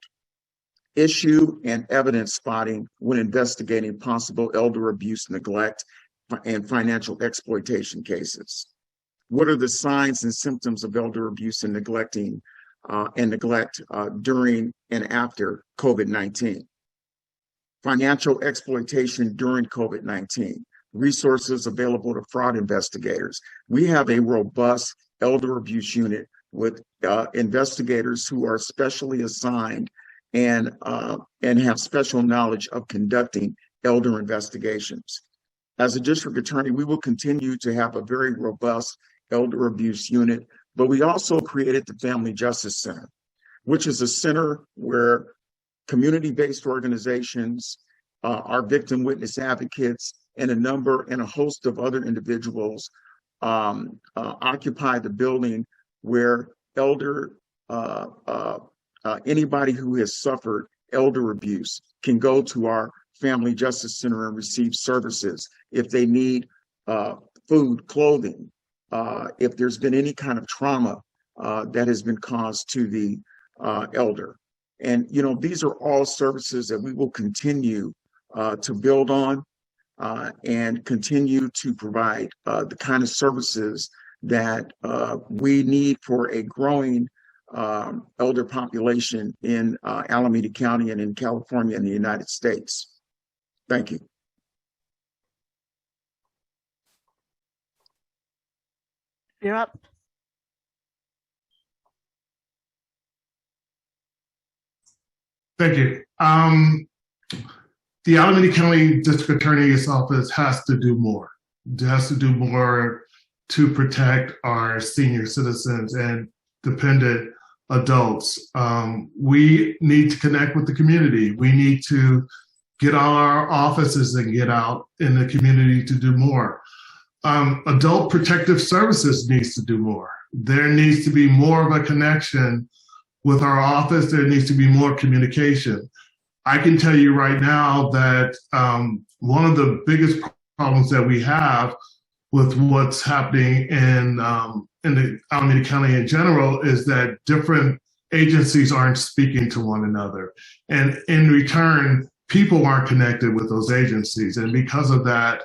[SPEAKER 6] Issue and evidence spotting when investigating possible elder abuse, neglect, and financial exploitation cases. What are the signs and symptoms of elder abuse and neglect during and after COVID-19? Financial exploitation during COVID-19. Resources available to fraud investigators. We have a robust elder abuse unit with investigators who are specially assigned and have special knowledge of conducting elder investigations. As a district attorney, we will continue to have a very robust elder abuse unit, but we also created the Family Justice Center, which is a center where community-based organizations, our victim witness advocates, and a host of other individuals occupy the building where anybody who has suffered elder abuse can go to our Family Justice Center and receive services if they need food, clothing, if there's been any kind of trauma that has been caused to the elder. And, these are all services that we will continue to build on and continue to provide the kind of services that we need for a growing elder population in Alameda County and in California and the United States. Thank you.
[SPEAKER 4] You're up.
[SPEAKER 7] Thank you. The Alameda County District Attorney's Office has to do more. It has to do more to protect our senior citizens and dependent adults. We need to connect with the community. We need to get out our offices and get out in the community to do more. Adult Protective Services needs to do more. There needs to be more of a connection with our office. There needs to be more communication. I can tell you right now that one of the biggest problems that we have with what's happening in the Alameda County in general is that different agencies aren't speaking to one another. And in return, people aren't connected with those agencies. And because of that,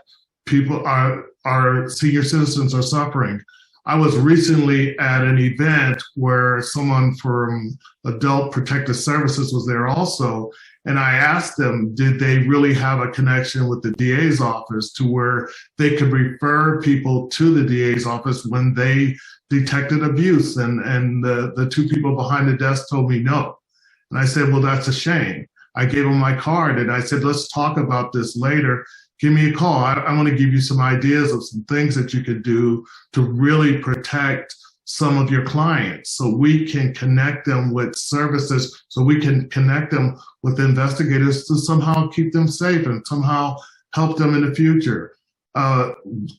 [SPEAKER 7] our senior citizens are suffering. I was recently at an event where someone from Adult Protective Services was there also, and I asked them, did they really have a connection with the DA's office to where they could refer people to the DA's office when they detected abuse? And the two people behind the desk told me no. And I said, well, that's a shame. I gave them my card and I said, let's talk about this later. Give me a call. I want to give you some ideas of some things that you could do to really protect some of your clients so we can connect them with services, so we can connect them with investigators to somehow keep them safe and somehow help them in the future.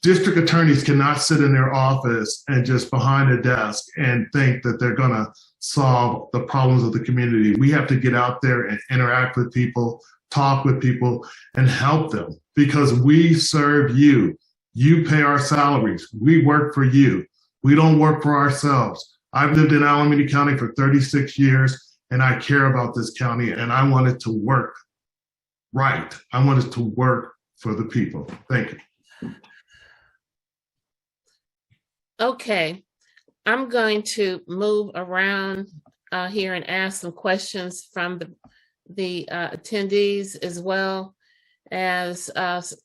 [SPEAKER 7] District attorneys cannot sit in their office and just behind a desk and think that they're going to solve the problems of the community. We have to get out there and interact with people, talk with people, and help them because we serve you. You pay our salaries. We work for you. We don't work for ourselves. I've lived in Alameda County for 36 years, and I care about this county, and I want it to work right. I want it to work for the people. Thank you.
[SPEAKER 1] Okay, I'm going to move around here and ask some questions from the attendees as well as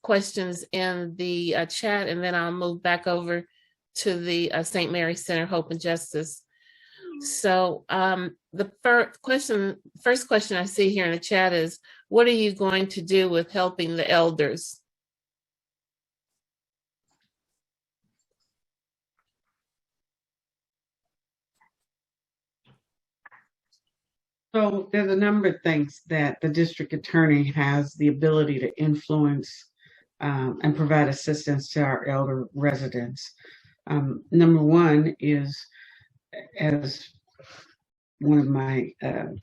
[SPEAKER 1] questions in the chat, and then I'll move back over to the St. Mary's Center Hope and Justice. So the first question I see here in the chat is, what are you going to do with helping the elders?
[SPEAKER 3] So there's a number of things that the district attorney has the ability to influence and provide assistance to our elder residents. Number one is, as one of my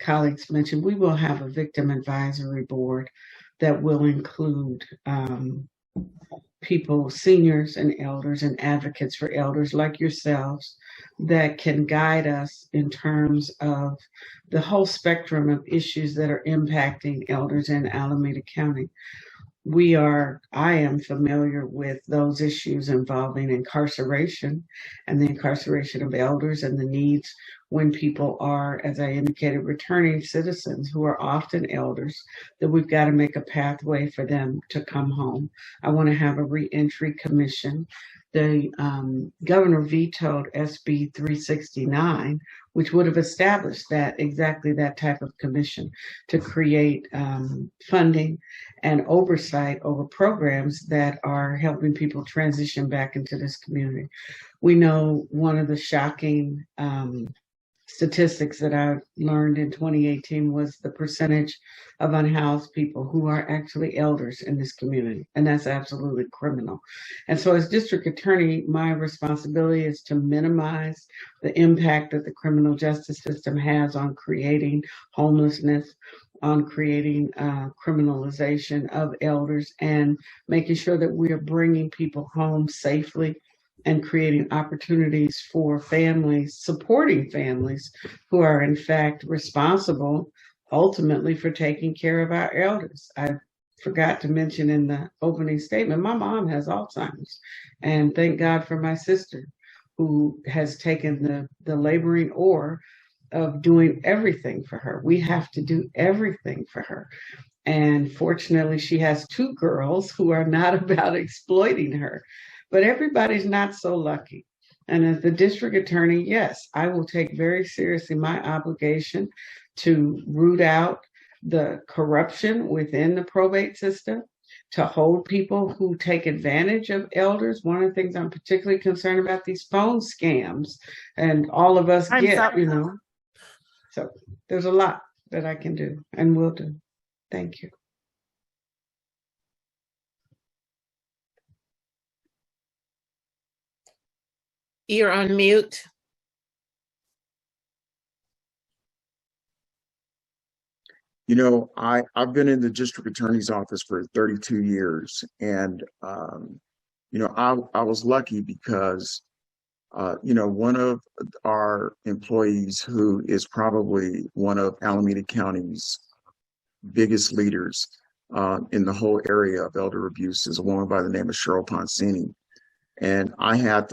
[SPEAKER 3] colleagues mentioned, we will have a victim advisory board that will include people, seniors and elders and advocates for elders like yourselves that can guide us in terms of the whole spectrum of issues that are impacting elders in Alameda County. I am familiar with those issues involving incarceration and the incarceration of elders and the needs when people are, as I indicated, returning citizens who are often elders, that we've got to make a pathway for them to come home. I want to have a reentry commission. The governor vetoed SB 369, which would have established exactly that type of commission to create funding and oversight over programs that are helping people transition back into this community. We know one of the shocking statistics that I learned in 2018 was the percentage of unhoused people who are actually elders in this community, and that's absolutely criminal. And so as district attorney, my responsibility is to minimize the impact that the criminal justice system has on creating homelessness, on creating criminalization of elders, and making sure that we are bringing people home safely and creating opportunities for families, supporting families who are in fact responsible ultimately for taking care of our elders. I forgot to mention in the opening statement, my mom has Alzheimer's, and thank God for my sister who has taken the laboring oar of doing everything for her. We have to do everything for her. And fortunately, she has two girls who are not about exploiting her, but everybody's not so lucky. And as the district attorney, yes, I will take very seriously my obligation to root out the corruption within the probate system, to hold people who take advantage of elders. One of the things I'm particularly concerned about, these phone scams, and all of us
[SPEAKER 4] Time's up.
[SPEAKER 3] get. So there's a lot that I can do and will do. Thank you.
[SPEAKER 1] You're on mute.
[SPEAKER 6] I've been in the district attorney's office for 32 years, and I was lucky because one of our employees, who is probably one of Alameda County's biggest leaders in the whole area of elder abuse, is a woman by the name of Cheryl Ponsini. And I had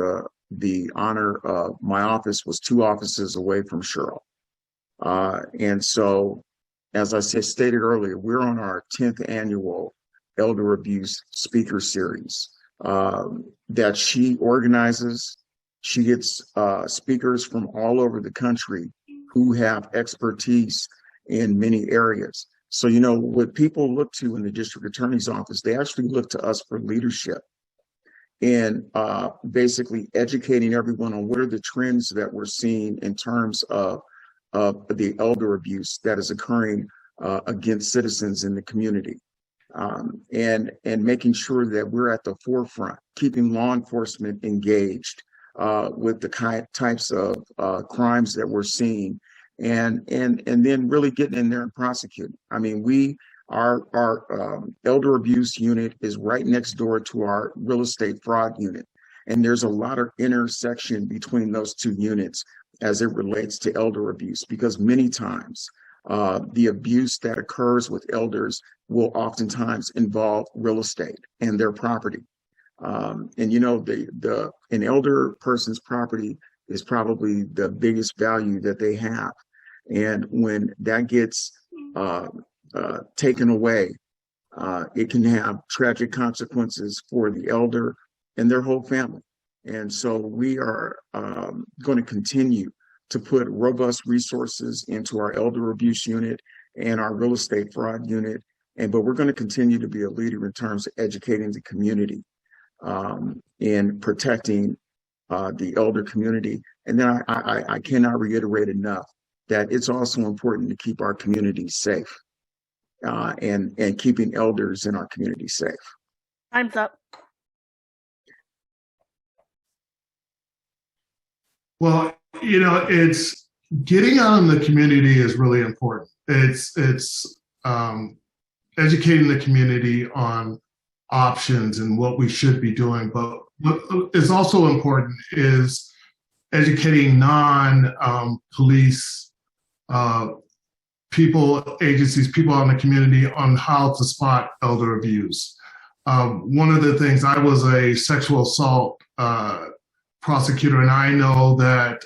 [SPEAKER 6] the honor of, my office was 2 offices away from Cheryl. And so, as I stated earlier, we're on our 10th annual elder abuse speaker series that she organizes. She gets speakers from all over the country who have expertise in many areas. So, what people look to in the district attorney's office, they actually look to us for leadership and basically educating everyone on what are the trends that we're seeing in terms of the elder abuse that is occurring against citizens in the community, and making sure that we're at the forefront, keeping law enforcement engaged with the types of crimes that we're seeing, and then really getting in there and prosecuting. I mean, our elder abuse unit is right next door to our real estate fraud unit, and there's a lot of intersection between those 2 units as it relates to elder abuse, because many times the abuse that occurs with elders will oftentimes involve real estate and their property. And an elder person's property is probably the biggest value that they have. And when that gets taken away, it can have tragic consequences for the elder and their whole family. And so we are going to continue to put robust resources into our elder abuse unit and our real estate fraud unit. But we're going to continue to be a leader in terms of educating the community and protecting the elder community. And then I cannot reiterate enough that it's also important to keep our community safe and keeping elders in our community safe.
[SPEAKER 4] Time's up.
[SPEAKER 7] Well, it's getting out in the community is really important. It's educating the community on options and what we should be doing. But what is also important is educating non-police people, agencies, people out in the community on how to spot elder abuse. One of the things, I was a sexual assault prosecutor, and I know that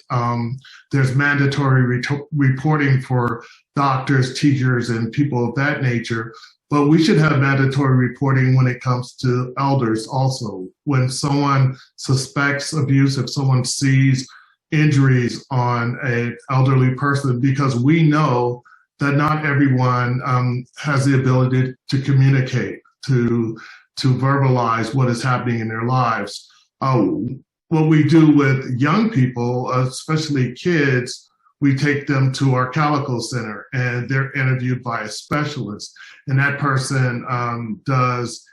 [SPEAKER 7] there's mandatory reporting for doctors, teachers, and people of that nature, but we should have mandatory reporting when it comes to elders also. When someone suspects abuse, if someone sees injuries on an elderly person, because we know that not everyone has the ability to communicate, to verbalize what is happening in their lives. What we do with young people, especially kids, we take them to our Calico Center and they're interviewed by a specialist. And that person does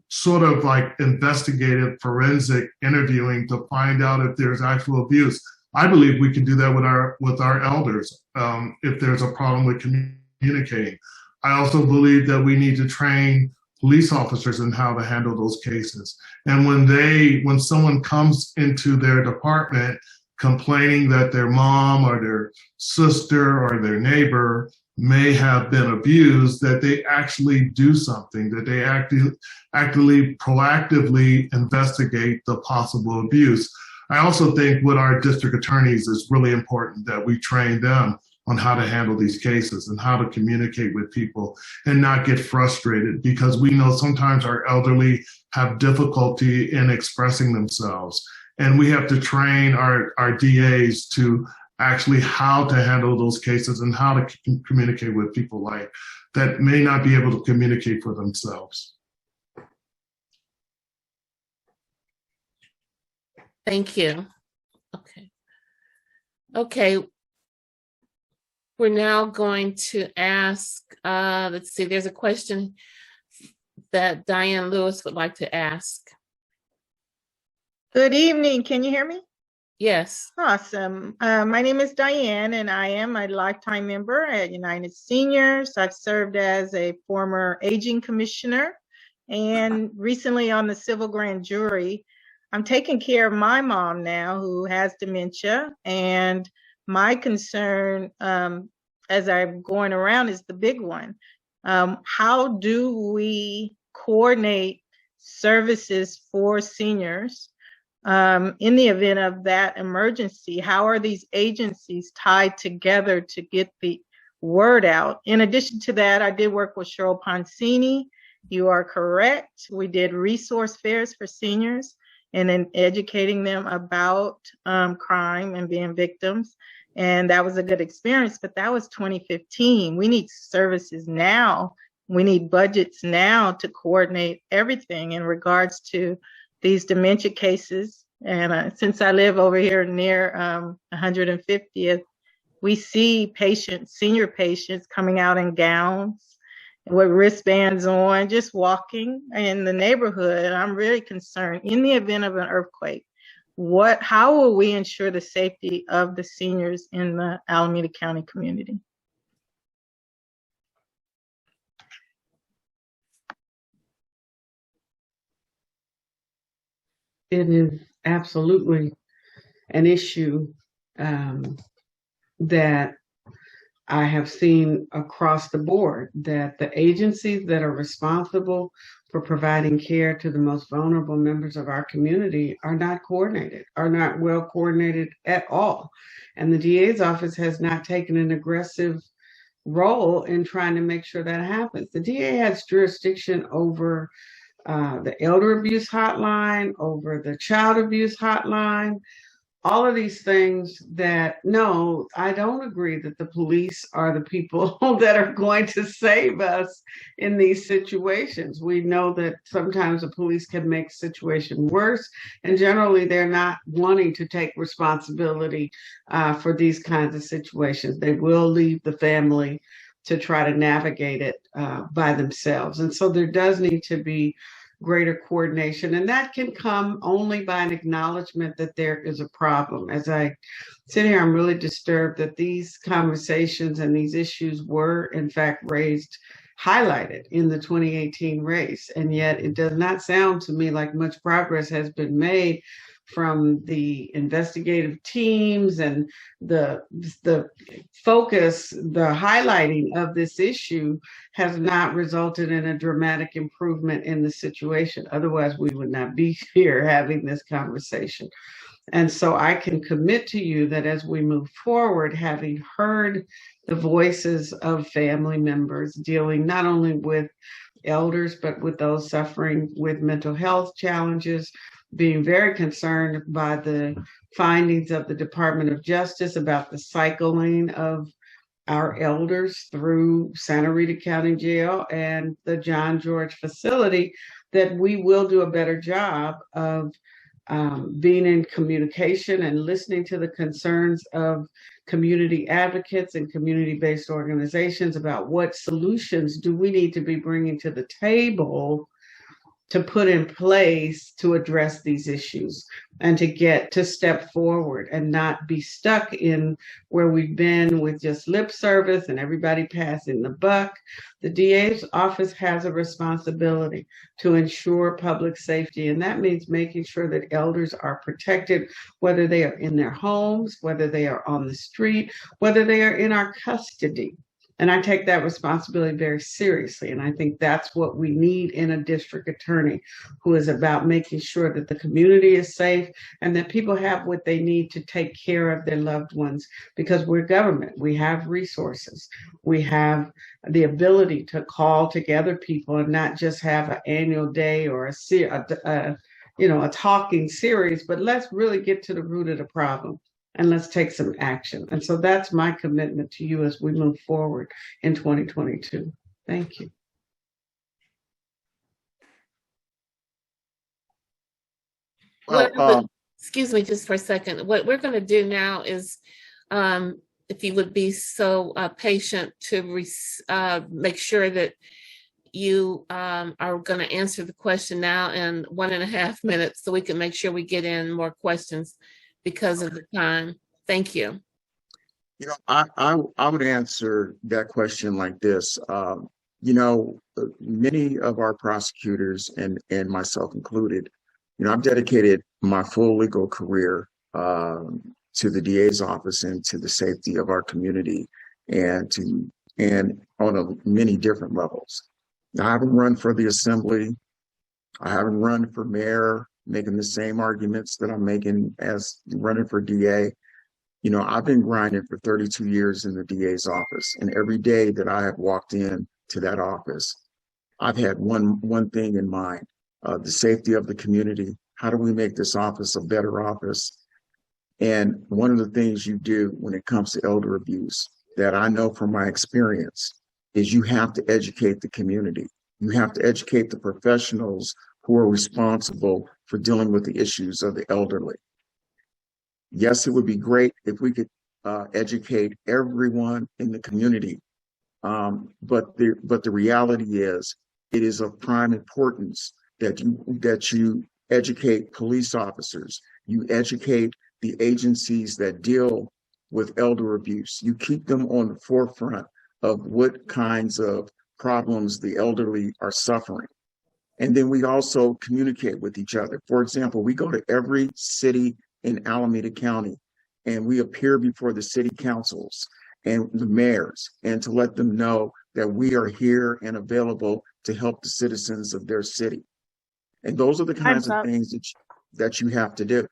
[SPEAKER 7] sort of like investigative forensic interviewing to find out if there's actual abuse. I believe we can do that with our elders if there's a problem with communicating. I also believe that we need to train police officers in how to handle those cases. And when someone comes into their department complaining that their mom or their sister or their neighbor may have been abused, that they actually do something, that they actively, proactively investigate the possible abuse. I also think with our district attorneys, it's really important that we train them on how to handle these cases and how to communicate with people and not get frustrated, because we know sometimes our elderly have difficulty in expressing themselves. And we have to train our DAs to actually how to handle those cases and how to communicate with people like that may not be able to communicate for themselves.
[SPEAKER 1] Thank you. Okay. We're now going to ask, let's see, there's a question that Diane Lewis would like to ask.
[SPEAKER 8] Good evening. Can you hear me?
[SPEAKER 1] Yes.
[SPEAKER 8] Awesome. My name is Diane, and I am a lifetime member at United Seniors. I've served as a former aging commissioner and recently on the civil grand jury. I'm taking care of my mom now who has dementia, and my concern as I'm going around is the big one. How do we coordinate services for seniors in the event of that emergency? How are these agencies tied together to get the word out? In addition to that, I did work with Cheryl Poncini. You are correct. We did resource fairs for seniors and then educating them about crime and being victims. And that was a good experience, but that was 2015. We need services now. We need budgets now to coordinate everything in regards to these dementia cases. And since I live over here near 150th, we see patients, senior patients coming out in gowns with wristbands on, just walking in the neighborhood. I'm really concerned in the event of an earthquake. How will we ensure the safety of the seniors in the Alameda County community?
[SPEAKER 3] It is absolutely an issue that I have seen across the board, that the agencies that are responsible for providing care to the most vulnerable members of our community are not coordinated, are not well coordinated at all. And the DA's office has not taken an aggressive role in trying to make sure that happens. The DA has jurisdiction over the elder abuse hotline, over the child abuse hotline, all of these things that, no, I don't agree that the police are the people that are going to save us in these situations. We know that sometimes the police can make the situation worse, and generally they're not wanting to take responsibility for these kinds of situations. They will leave the family to try to navigate it by themselves. And so there does need to be greater coordination, and that can come only by an acknowledgement that there is a problem. As I sit here, I'm really disturbed that these conversations and these issues were in fact highlighted in the 2018 race, and yet it does not sound to me like much progress has been made from the investigative teams, and the focus, the highlighting of this issue has not resulted in a dramatic improvement in the situation. Otherwise, we would not be here having this conversation. And so I can commit to you that as we move forward, having heard the voices of family members dealing not only with elders, but with those suffering with mental health challenges, being very concerned by the findings of the Department of Justice about the cycling of our elders through Santa Rita County Jail and the John George facility, that we will do a better job of being in communication and listening to the concerns of community advocates and community-based organizations about what solutions do we need to be bringing to the table to put in place to address these issues and to step forward and not be stuck in where we've been with just lip service and everybody passing the buck. The DA's office has a responsibility to ensure public safety, and that means making sure that elders are protected, whether they are in their homes, whether they are on the street, whether they are in our custody. And I take that responsibility very seriously. And I think that's what we need in a district attorney who is about making sure that the community is safe and that people have what they need to take care of their loved ones, because we're government. We have resources. We have the ability to call together people and not just have an annual day or a talking series, but let's really get to the root of the problem. And let's take some action. And so that's my commitment to you as we move forward in 2022. Thank you.
[SPEAKER 1] Excuse me just for a second. What we're going to do now is, if you would be so patient to make sure that you are going to answer the question now in 1.5 minutes so we can make sure we get in more questions because of the time. Thank you.
[SPEAKER 6] You know, I would answer that question like this. Many of our prosecutors and myself included, I've dedicated my full legal career to the DA's office and to the safety of our community and on many different levels. I haven't run for the assembly. I haven't run for mayor, making the same arguments that I'm making as running for DA. I've been grinding for 32 years in the DA's office, and every day that I have walked in to that office, I've had one thing in mind: the safety of the community. How do we make this office a better office? And one of the things you do when it comes to elder abuse that I know from my experience is you have to educate the community. You have to educate the professionals who are responsible for dealing with the issues of the elderly. Yes, it would be great if we could educate everyone in the community, but the reality is, it is of prime importance that you educate police officers, you educate the agencies that deal with elder abuse. You keep them on the forefront of what kinds of problems the elderly are suffering. And then we also communicate with each other. For example, we go to every city in Alameda County and we appear before the city councils and the mayors, and to let them know that we are here and available to help the citizens of their city. And those are the kinds of things that you have to do.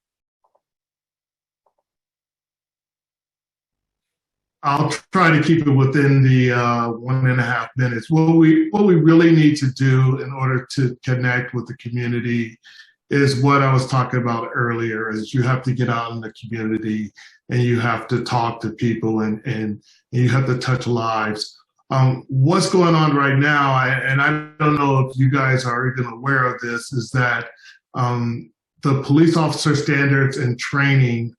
[SPEAKER 7] I'll try to keep it within the 1.5 minutes. What we really need to do in order to connect with the community is what I was talking about earlier, is you have to get out in the community and you have to talk to people and you have to touch lives. What's going on right now, and I don't know if you guys are even aware of this, is that the police officer standards and training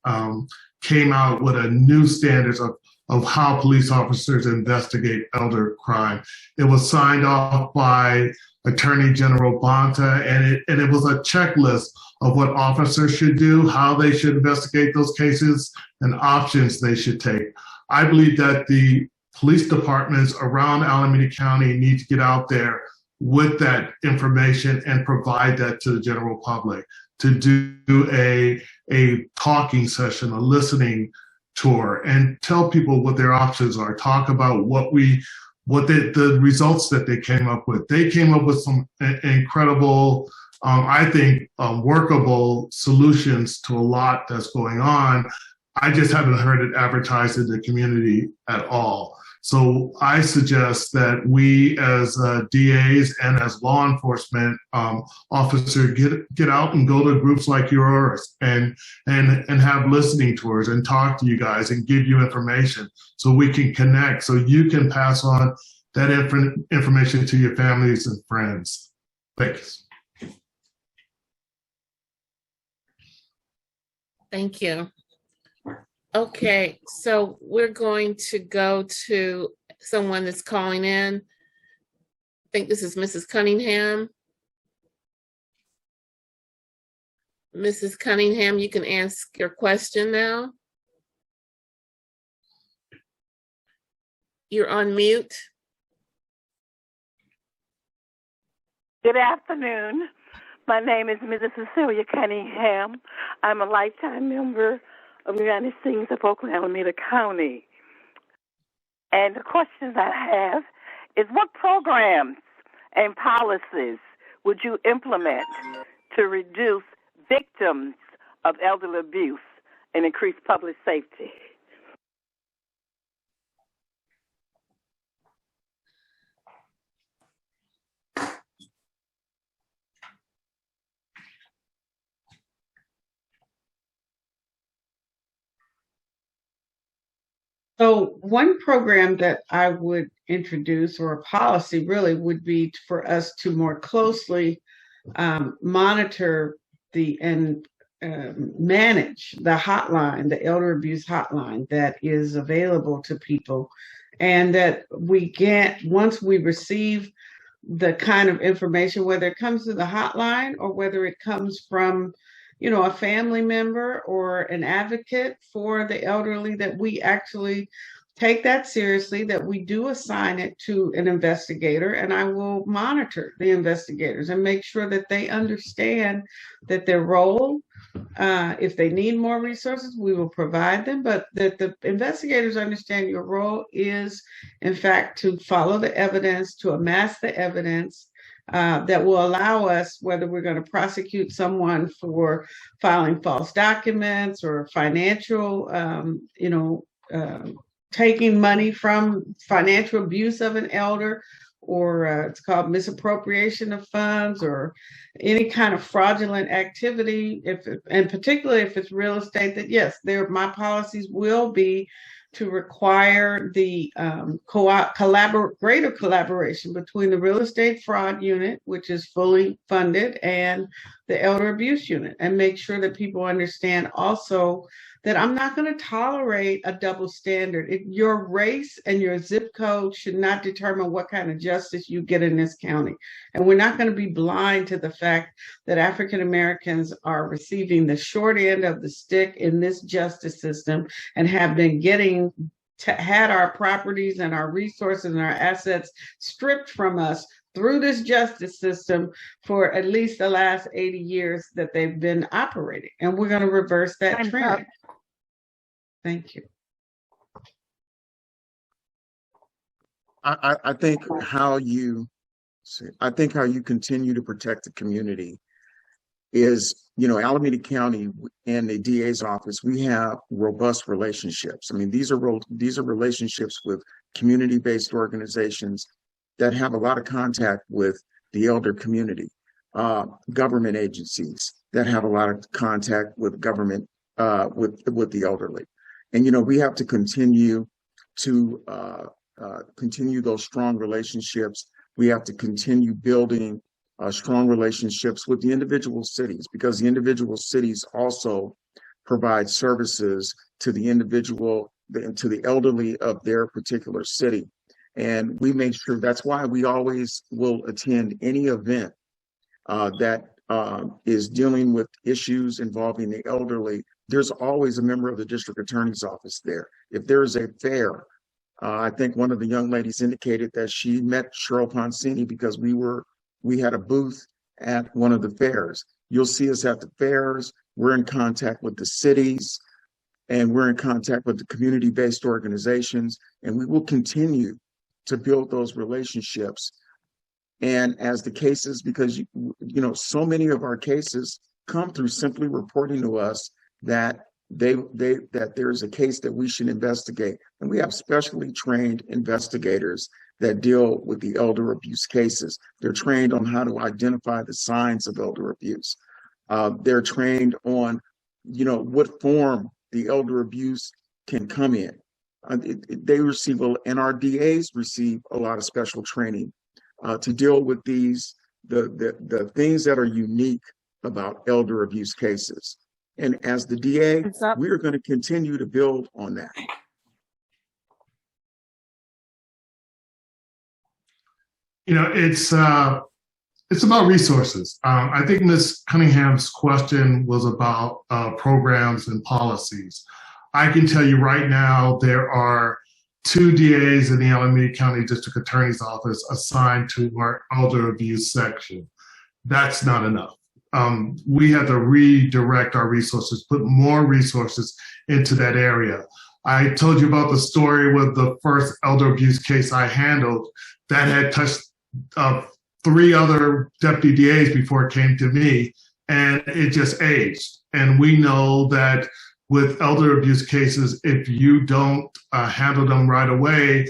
[SPEAKER 7] came out with a new standards of how police officers investigate elder crime. It was signed off by Attorney General Bonta, and it was a checklist of what officers should do, how they should investigate those cases, and options they should take. I believe that the police departments around Alameda County need to get out there with that information and provide that to the general public, to do a talking session, a listening tour, and tell people what their options are. Talk about what the results that they came up with. They came up with some incredible, I think, workable solutions to a lot that's going on. I just haven't heard it advertised in the community at all. So I suggest that we as DAs and as law enforcement officers get out and go to groups like yours and have listening tours and talk to you guys and give you information so we can connect, so you can pass on that information to your families and friends. Thanks.
[SPEAKER 1] Thank you. Okay, so we're going to go to someone that's calling in. I think this is Mrs. Cunningham. Mrs. Cunningham, you can ask your question now. You're on mute.
[SPEAKER 4] Good afternoon. My name is Mrs. Cecilia Cunningham. I'm a lifetime member of the United Seniors of Oakland, Alameda County. And the questions I have is, what programs and policies would you implement to reduce victims of elderly abuse and increase public safety?
[SPEAKER 3] So one program that I would introduce, or a policy really, would be for us to more closely monitor and manage the hotline, the elder abuse hotline that is available to people. And that we get, once we receive the kind of information, whether it comes to the hotline or whether it comes from a family member or an advocate for the elderly, that we actually take that seriously, that we do assign it to an investigator, and I will monitor the investigators and make sure that they understand that their role, if they need more resources, we will provide them, but that the investigators understand your role is, in fact, to follow the evidence, to amass the evidence, that will allow us, whether we're going to prosecute someone for filing false documents or financial, taking money from financial abuse of an elder, or it's called misappropriation of funds, or any kind of fraudulent activity, and particularly if it's real estate, that yes, my policies will be to require the greater collaboration between the real estate fraud unit, which is fully funded, and the elder abuse unit, and make sure that people understand also that I'm not going to tolerate a double standard. Your race and your zip code should not determine what kind of justice you get in this county. And we're not going to be blind to the fact that African Americans are receiving the short end of the stick in this justice system, and have been had our properties and our resources and our assets stripped from us through this justice system for at least the last 80 years that they've been operating. And we're going to reverse that trend. Thank you.
[SPEAKER 6] I think how you continue to protect the community is, Alameda County and the DA's office, we have robust relationships. I mean, these are relationships with community-based organizations that have a lot of contact with the elder community, government agencies that have a lot of contact with government, with the elderly. And, we have to continue those strong relationships. We have to continue building strong relationships with the individual cities, because the individual cities also provide services to the elderly of their particular city. And we make sure, that's why we always will attend any event that is dealing with issues involving the elderly. There's always a member of the district attorney's office there. If there is a fair, I think one of the young ladies indicated that she met Cheryl Ponsini because we had a booth at one of the fairs. You'll see us at the fairs. We're in contact with the cities, and we're in contact with the community-based organizations, and we will continue to build those relationships. And as the cases, because so many of our cases come through simply reporting to us that that there's a case that we should investigate. And we have specially trained investigators that deal with the elder abuse cases. They're trained on how to identify the signs of elder abuse. They're trained on, what form the elder abuse can come in. They receive, and our DAs receive a lot of special training to deal with the things that are unique about elder abuse cases. And as the DA, we are going to continue to build on that.
[SPEAKER 7] It's about resources. I think Ms. Cunningham's question was about programs and policies. I can tell you right now, there are 2 DAs in the Alameda County District Attorney's Office assigned to our elder abuse section. That's not enough. We have to redirect our resources, put more resources into that area. I told you about the story with the first elder abuse case I handled that had touched 3 other deputy DAs before it came to me, and it just aged. And we know that with elder abuse cases, if you don't handle them right away,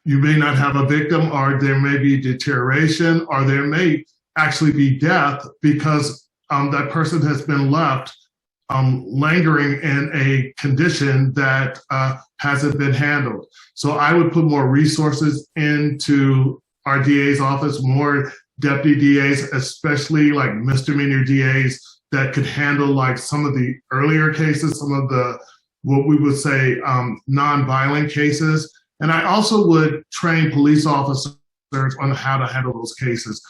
[SPEAKER 7] you may not have a victim, or there may be deterioration, or there may actually be death because that person has been left lingering in a condition that hasn't been handled. So I would put more resources into our DA's office, more deputy DAs, especially like misdemeanor DAs that could handle like some of the earlier cases, some of the, what we would say, non-violent cases. And I also would train police officers on how to handle those cases.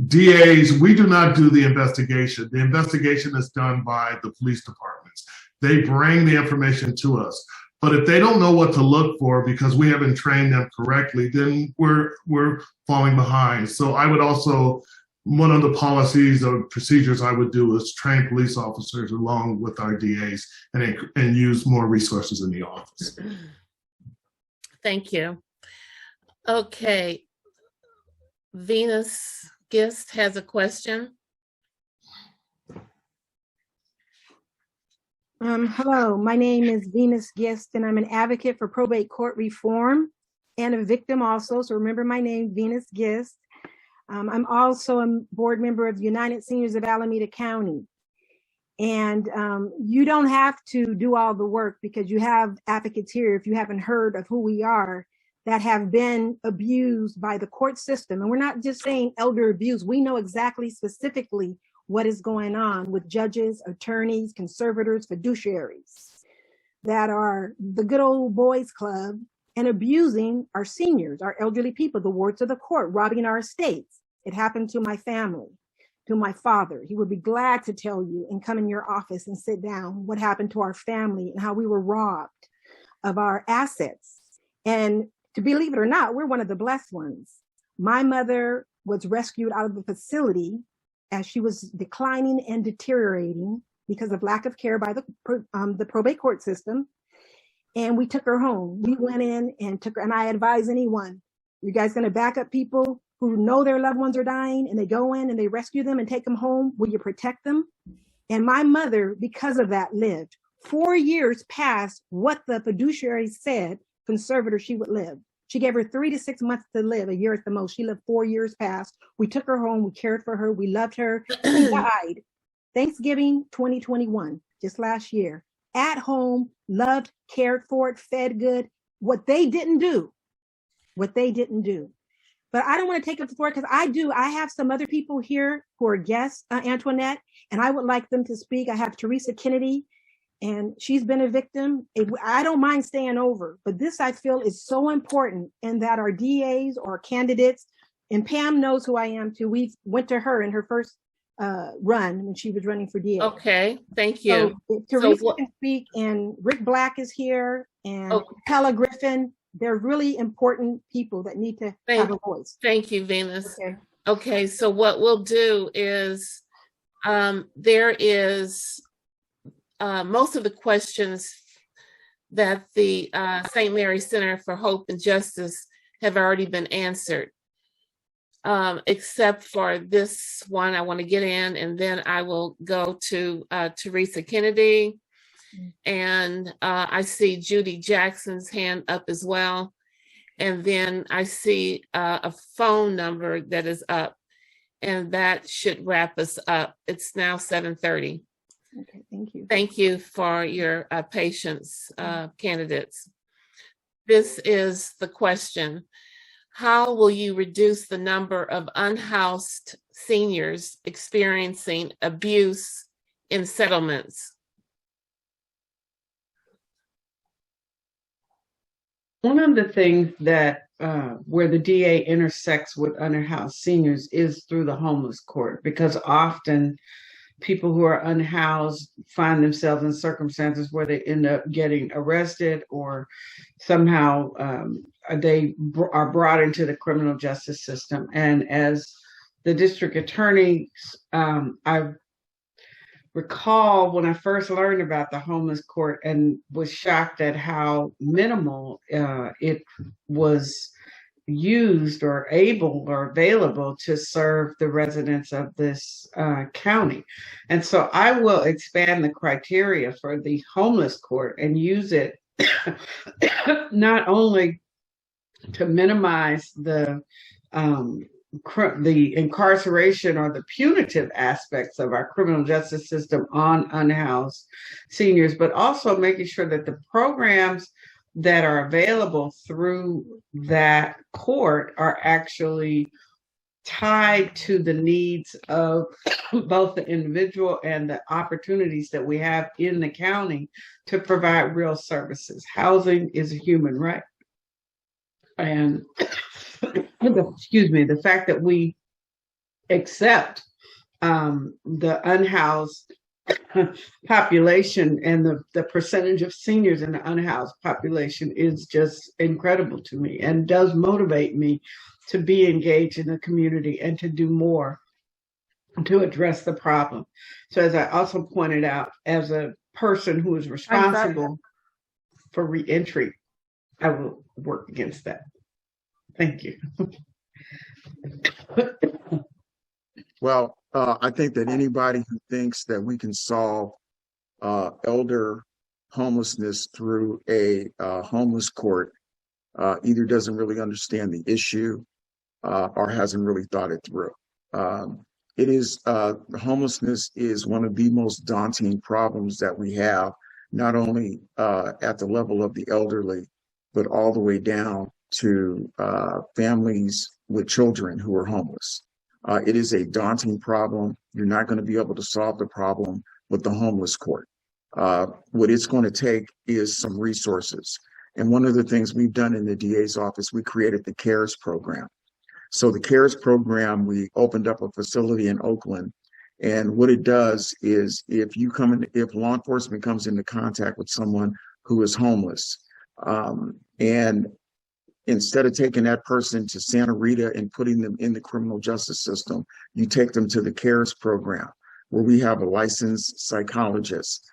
[SPEAKER 7] DAs, we do not do the investigation. The investigation is done by the police departments. They bring the information to us. But if they don't know what to look for because we haven't trained them correctly, then we're falling behind. So I would also, one of the policies or procedures I would do is train police officers along with our DAs and use more resources in the office.
[SPEAKER 1] Thank you. Okay. Venus Gist has a question.
[SPEAKER 9] Hello, my name is Venus Gist, and I'm an advocate for probate court reform and a victim also. So remember my name, Venus Gist. I'm also a board member of the United Seniors of Alameda County. And you don't have to do all the work because you have advocates here, if you haven't heard of who we are, that have been abused by the court system. And we're not just saying elder abuse. We know exactly specifically what is going on with judges, attorneys, conservators, fiduciaries that are the good old boys club and abusing our seniors, our elderly people, the wards of the court, robbing our estates. It happened to my family, to my father. He would be glad to tell you and come in your office and sit down what happened to our family and how we were robbed of our assets. And to believe it or not, we're one of the blessed ones. My mother was rescued out of the facility as she was declining and deteriorating because of lack of care by the probate court system. And we took her home. We went in and took her, and I advise anyone, you guys gonna back up people who know their loved ones are dying and they go in and they rescue them and take them home? Will you protect them? And my mother, because of that, lived 4 years past what the fiduciary said conservator she would live. She gave her 3 to 6 months to live, a year at the most. She lived 4 years past. We took her home, we cared for her, we loved her. She died Thanksgiving 2021, just last year. At home, loved, cared for it, fed good. What they didn't do. But I don't want to take up the floor because I have some other people here who are guests, Antoinette, and I would like them to speak. I have Teresa Kennedy, and she's been a victim. I don't mind staying over, but this I feel is so important, and that our DAs or candidates, and Pam knows who I am too. We went to her in her first run when she was running for DA.
[SPEAKER 1] Okay, thank you.
[SPEAKER 9] So Teresa can speak, and Rick Black is here, and Pella Griffin. They're really important people that need to have a voice.
[SPEAKER 1] Thank you, Venus. Okay, so what we'll do is there is most of the questions that the St. Mary's Center for Hope and Justice have already been answered, except for this one I want to get in, and then I will go to Teresa Kennedy. And I see Judy Jackson's hand up as well. And then I see a phone number that is up, and that should wrap us up. It's now 7:30.
[SPEAKER 9] Okay, thank you.
[SPEAKER 1] Thank you for your patience, candidates. This is the question. How will you reduce the number of unhoused seniors experiencing abuse in settlements?
[SPEAKER 3] One of the things that where the DA intersects with unhoused seniors is through the homeless court, because often people who are unhoused find themselves in circumstances where they end up getting arrested, or somehow they are brought into the criminal justice system. And as the district attorney, I've recall when I first learned about the homeless court and was shocked at how minimal it was used or able or available to serve the residents of this county. And so I will expand the criteria for the homeless court and use it not only to minimize the incarceration or the punitive aspects of our criminal justice system on unhoused seniors, but also making sure that the programs that are available through that court are actually tied to the needs of both the individual and the opportunities that we have in the county to provide real services. Housing is a human right. And the fact that we accept the unhoused population and the percentage of seniors in the unhoused population is just incredible to me and does motivate me to be engaged in the community and to do more to address the problem. So as I also pointed out, as a person who is responsible for reentry, I will work against that. Thank you.
[SPEAKER 6] Well, I think that anybody who thinks that we can solve elder homelessness through a homeless court either doesn't really understand the issue or hasn't really thought it through. Homelessness is one of the most daunting problems that we have, not only at the level of the elderly, but all the way down to families with children who are homeless. It is a daunting problem. You're not going to be able to solve the problem with the homeless court. What it's going to take is some resources. And one of the things we've done in the DA's office, we created the CARES program. So the CARES program, we opened up a facility in Oakland. And what it does is if law enforcement comes into contact with someone who is homeless, and instead of taking that person to Santa Rita and putting them in the criminal justice system, you take them to the CARES program, where we have a licensed psychologist.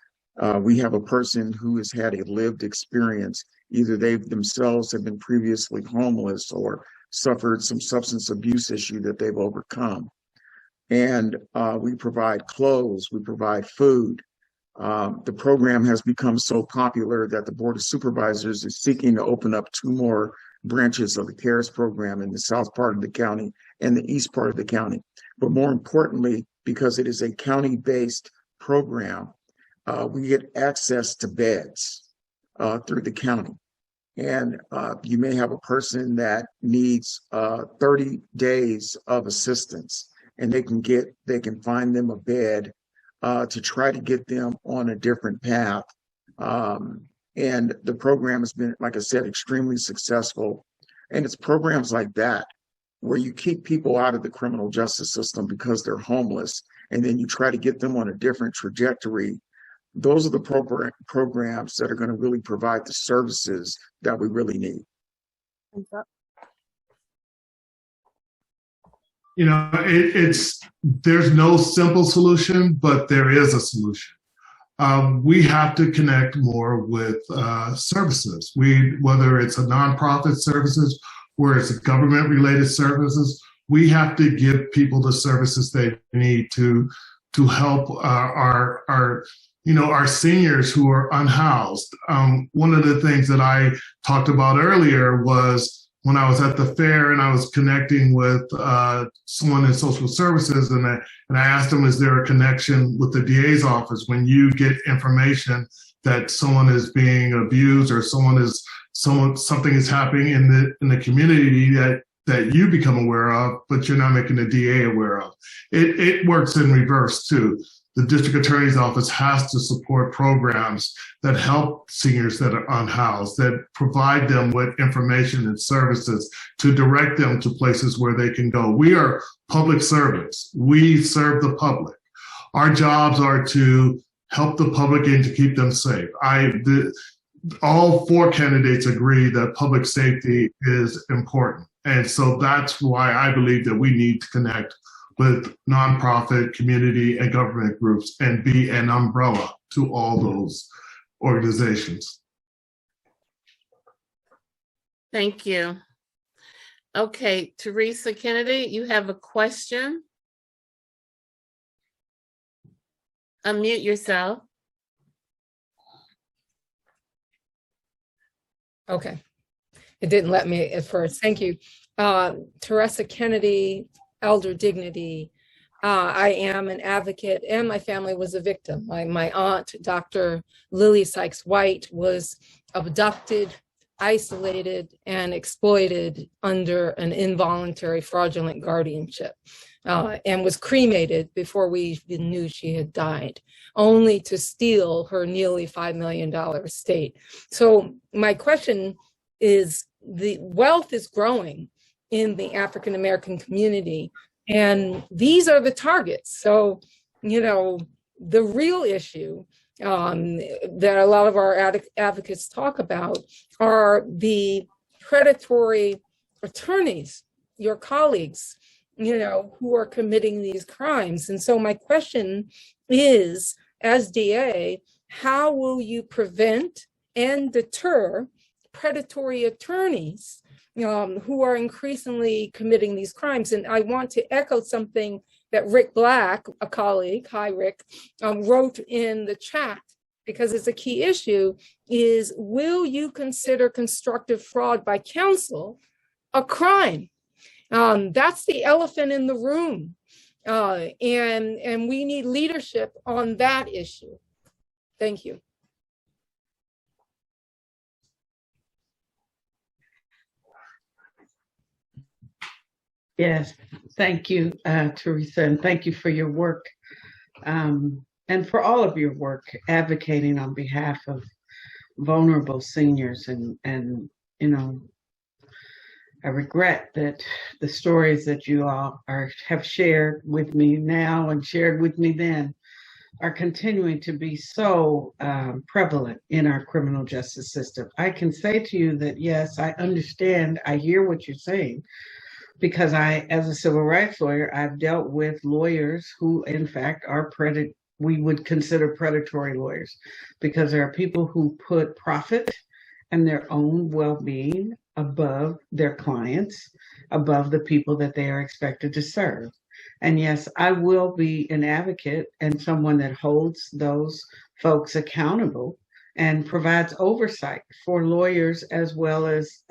[SPEAKER 6] We have a person who has had a lived experience. Either they themselves have been previously homeless or suffered some substance abuse issue that they've overcome. And we provide clothes, we provide food. The program has become so popular that the Board of Supervisors is seeking to open up 2 more branches of the CARES program in the south part of the county and the east part of the county. But more importantly, because it is a county-based program, we get access to beds through the county. And you may have a person that needs 30 days of assistance, and they can find them a bed to try to get them on a different path. And the program has been, like I said, extremely successful. And it's programs like that where you keep people out of the criminal justice system because they're homeless, and then you try to get them on a different trajectory. Those are the programs that are going to really provide the services that we really need.
[SPEAKER 7] You know, there's no simple solution, but there is a solution. We have to connect more with services. Whether it's a nonprofit services, or it's government-related services, we have to give people the services they need to help our seniors who are unhoused. One of the things that I talked about earlier was when I was at the fair and I was connecting with someone in social services, and I asked them, is there a connection with the DA's office when you get information that someone is being abused or something is happening in the community that you become aware of, but you're not making the DA aware of? It works in reverse too. The district attorney's office has to support programs that help seniors that are unhoused, that provide them with information and services to direct them to places where they can go. We are public servants. We serve the public. Our jobs are to help the public and to keep them safe. All 4 candidates agree that public safety is important. And so that's why I believe that we need to connect with nonprofit, community, and government groups and be an umbrella to all those organizations.
[SPEAKER 1] Thank you. Okay, Teresa Kennedy, you have a question? Unmute yourself.
[SPEAKER 10] Okay. It didn't let me at first. Thank you. Teresa Kennedy, Elder Dignity. I am an advocate and my family was a victim. My aunt, Dr. Lily Sykes White, was abducted, isolated, and exploited under an involuntary fraudulent guardianship, and was cremated before we even knew she had died, only to steal her nearly $5 million estate. So my question is, the wealth is growing in the African American community, and these are the targets. So, you know, the real issue that a lot of our advocates talk about are the predatory attorneys, your colleagues, you know, who are committing these crimes. And so my question is, as DA, how will you prevent and deter predatory attorneys who are increasingly committing these crimes? And I want to echo something that Rick Black, a colleague, hi Rick, wrote in the chat, because it's a key issue, is will you consider constructive fraud by counsel a crime? That's the elephant in the room. And we need leadership on that issue. Thank you.
[SPEAKER 3] Yes, thank you, Teresa, and thank you for your work and for all of your work advocating on behalf of vulnerable seniors. And you know, I regret that the stories that you all have shared with me now and shared with me then are continuing to be so prevalent in our criminal justice system. I can say to you that, yes, I understand, I hear what you're saying, because I, as a civil rights lawyer, I've dealt with lawyers who, in fact, are we would consider predatory lawyers, because there are people who put profit and their own well-being above their clients, above the people that they are expected to serve. And yes, I will be an advocate and someone that holds those folks accountable and provides oversight for lawyers as well as,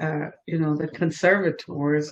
[SPEAKER 3] you know, the conservators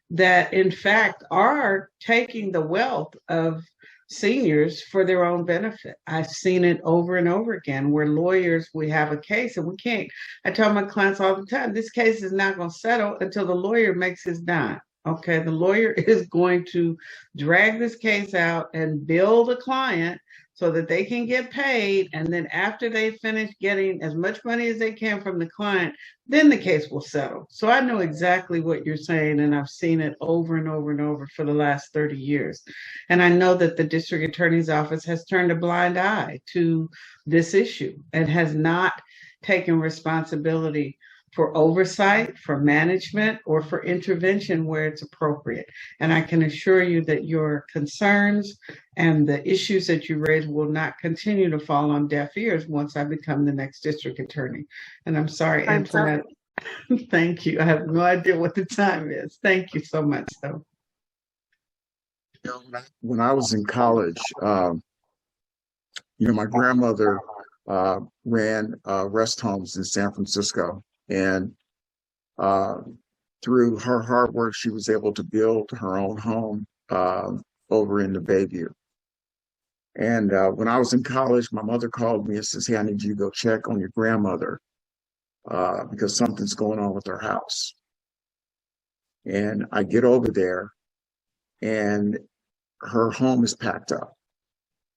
[SPEAKER 3] that in fact are taking the wealth of seniors for their own benefit. I've seen it over and over again where lawyers, we have a case and we can't, I tell my clients all the time, this case is not going to settle until the lawyer makes his dime. Okay, the lawyer is going to drag this case out and bill the client so that they can get paid. And then after they finish getting as much money as they can from the client, then the case will settle. So I know exactly what you're saying, and I've seen it over and over and over for the last 30 years. And I know that the district attorney's office has turned a blind eye to this issue and has not taken responsibility for oversight, for management, or for intervention where it's appropriate. And I can assure you that your concerns and the issues that you raise will not continue to fall on deaf ears once I become the next district attorney. And I'm sorry, Antoinette. Thank you. I have no idea what the time is. Thank you so much, though.
[SPEAKER 6] When I was in college, you know, my grandmother ran rest homes in San Francisco. And through her hard work, she was able to build her own home over in the Bayview. And when I was in college, my mother called me and says, "Hey, I need you to go check on your grandmother because something's going on with her house." And I get over there and her home is packed up.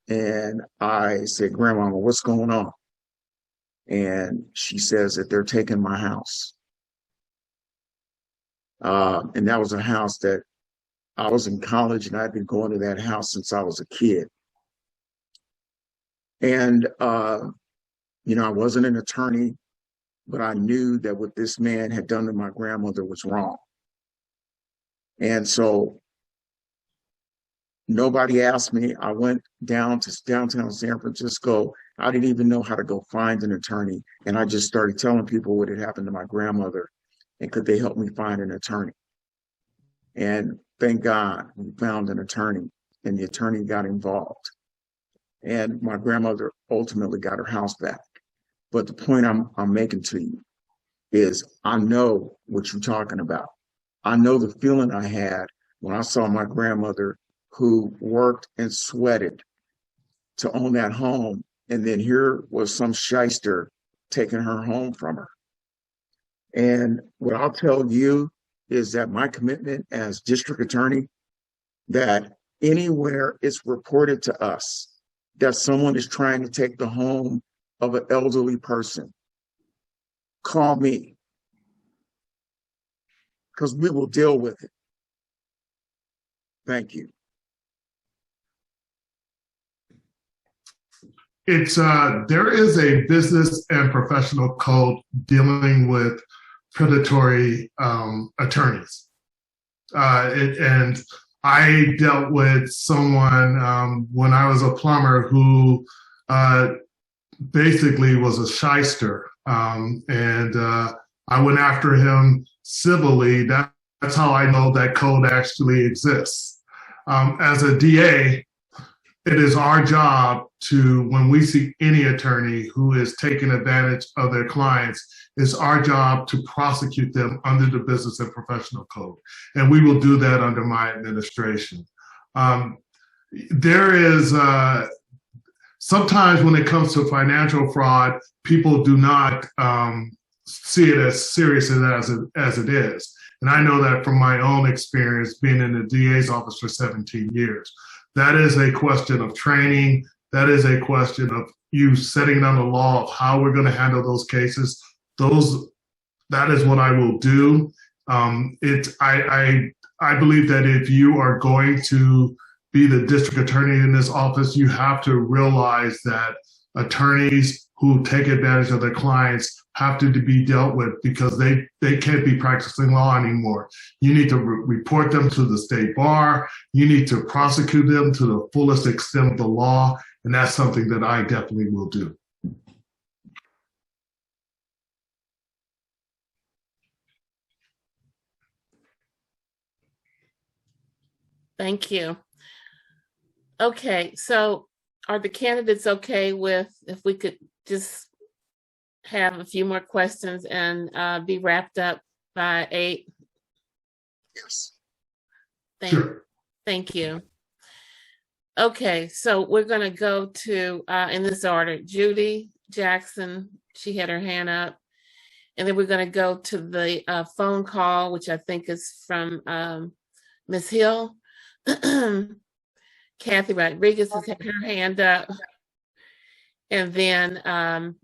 [SPEAKER 6] And I said, "Grandmama, what's going on?" And she says that they're taking my house. And that was a house that I was in college and I'd been going to that house since I was a kid. And, you know, I wasn't an attorney, but I knew that what this man had done to my grandmother was wrong. And so Nobody asked me. I went down to downtown San Francisco. I didn't even know how to go find an attorney. And I just started telling people what had happened to my grandmother and could they help me find an attorney. And thank God we found an attorney and the attorney got involved. And my grandmother ultimately got her house back. But the point I'm making to you is I know what you're talking about. I know the feeling I had when I saw my grandmother who worked and sweated to own that home. And then here was some shyster taking her home from her. And what I'll tell you is that my commitment as district attorney, that anywhere it's reported to us that someone is trying to take the home of an elderly person, call me, because we will deal with it. Thank you.
[SPEAKER 7] There is a business and professional code dealing with predatory attorneys. And I dealt with someone when I was a plumber who basically was a shyster. And I went after him civilly. That's how I know that code actually exists. As a DA, it is our job to, when we see any attorney who is taking advantage of their clients, it's our job to prosecute them under the business and professional code. And we will do that under my administration. There is, sometimes when it comes to financial fraud, people do not see it as serious as it is. And I know that from my own experience being in the DA's office for 17 years. That is a question of training. That is a question of you setting down the law of how we're going to handle those cases. That is what I will do. I believe that if you are going to be the district attorney in this office, you have to realize that attorneys who take advantage of their clients have to be dealt with because they can't be practicing law anymore. You need to report them to the state bar. You need to prosecute them to the fullest extent of the law. And that's something that I definitely will do.
[SPEAKER 1] Thank you. Okay, so are the candidates okay with if we could just have a few more questions and be wrapped up by 8?
[SPEAKER 6] Yes.
[SPEAKER 1] Thank you. Okay, so we're going to go to, in this order, Judy Jackson, she had her hand up. And then we're going to go to the phone call, which I think is from Ms. Hill. Kathy Rodriguez has had her hand up. And then,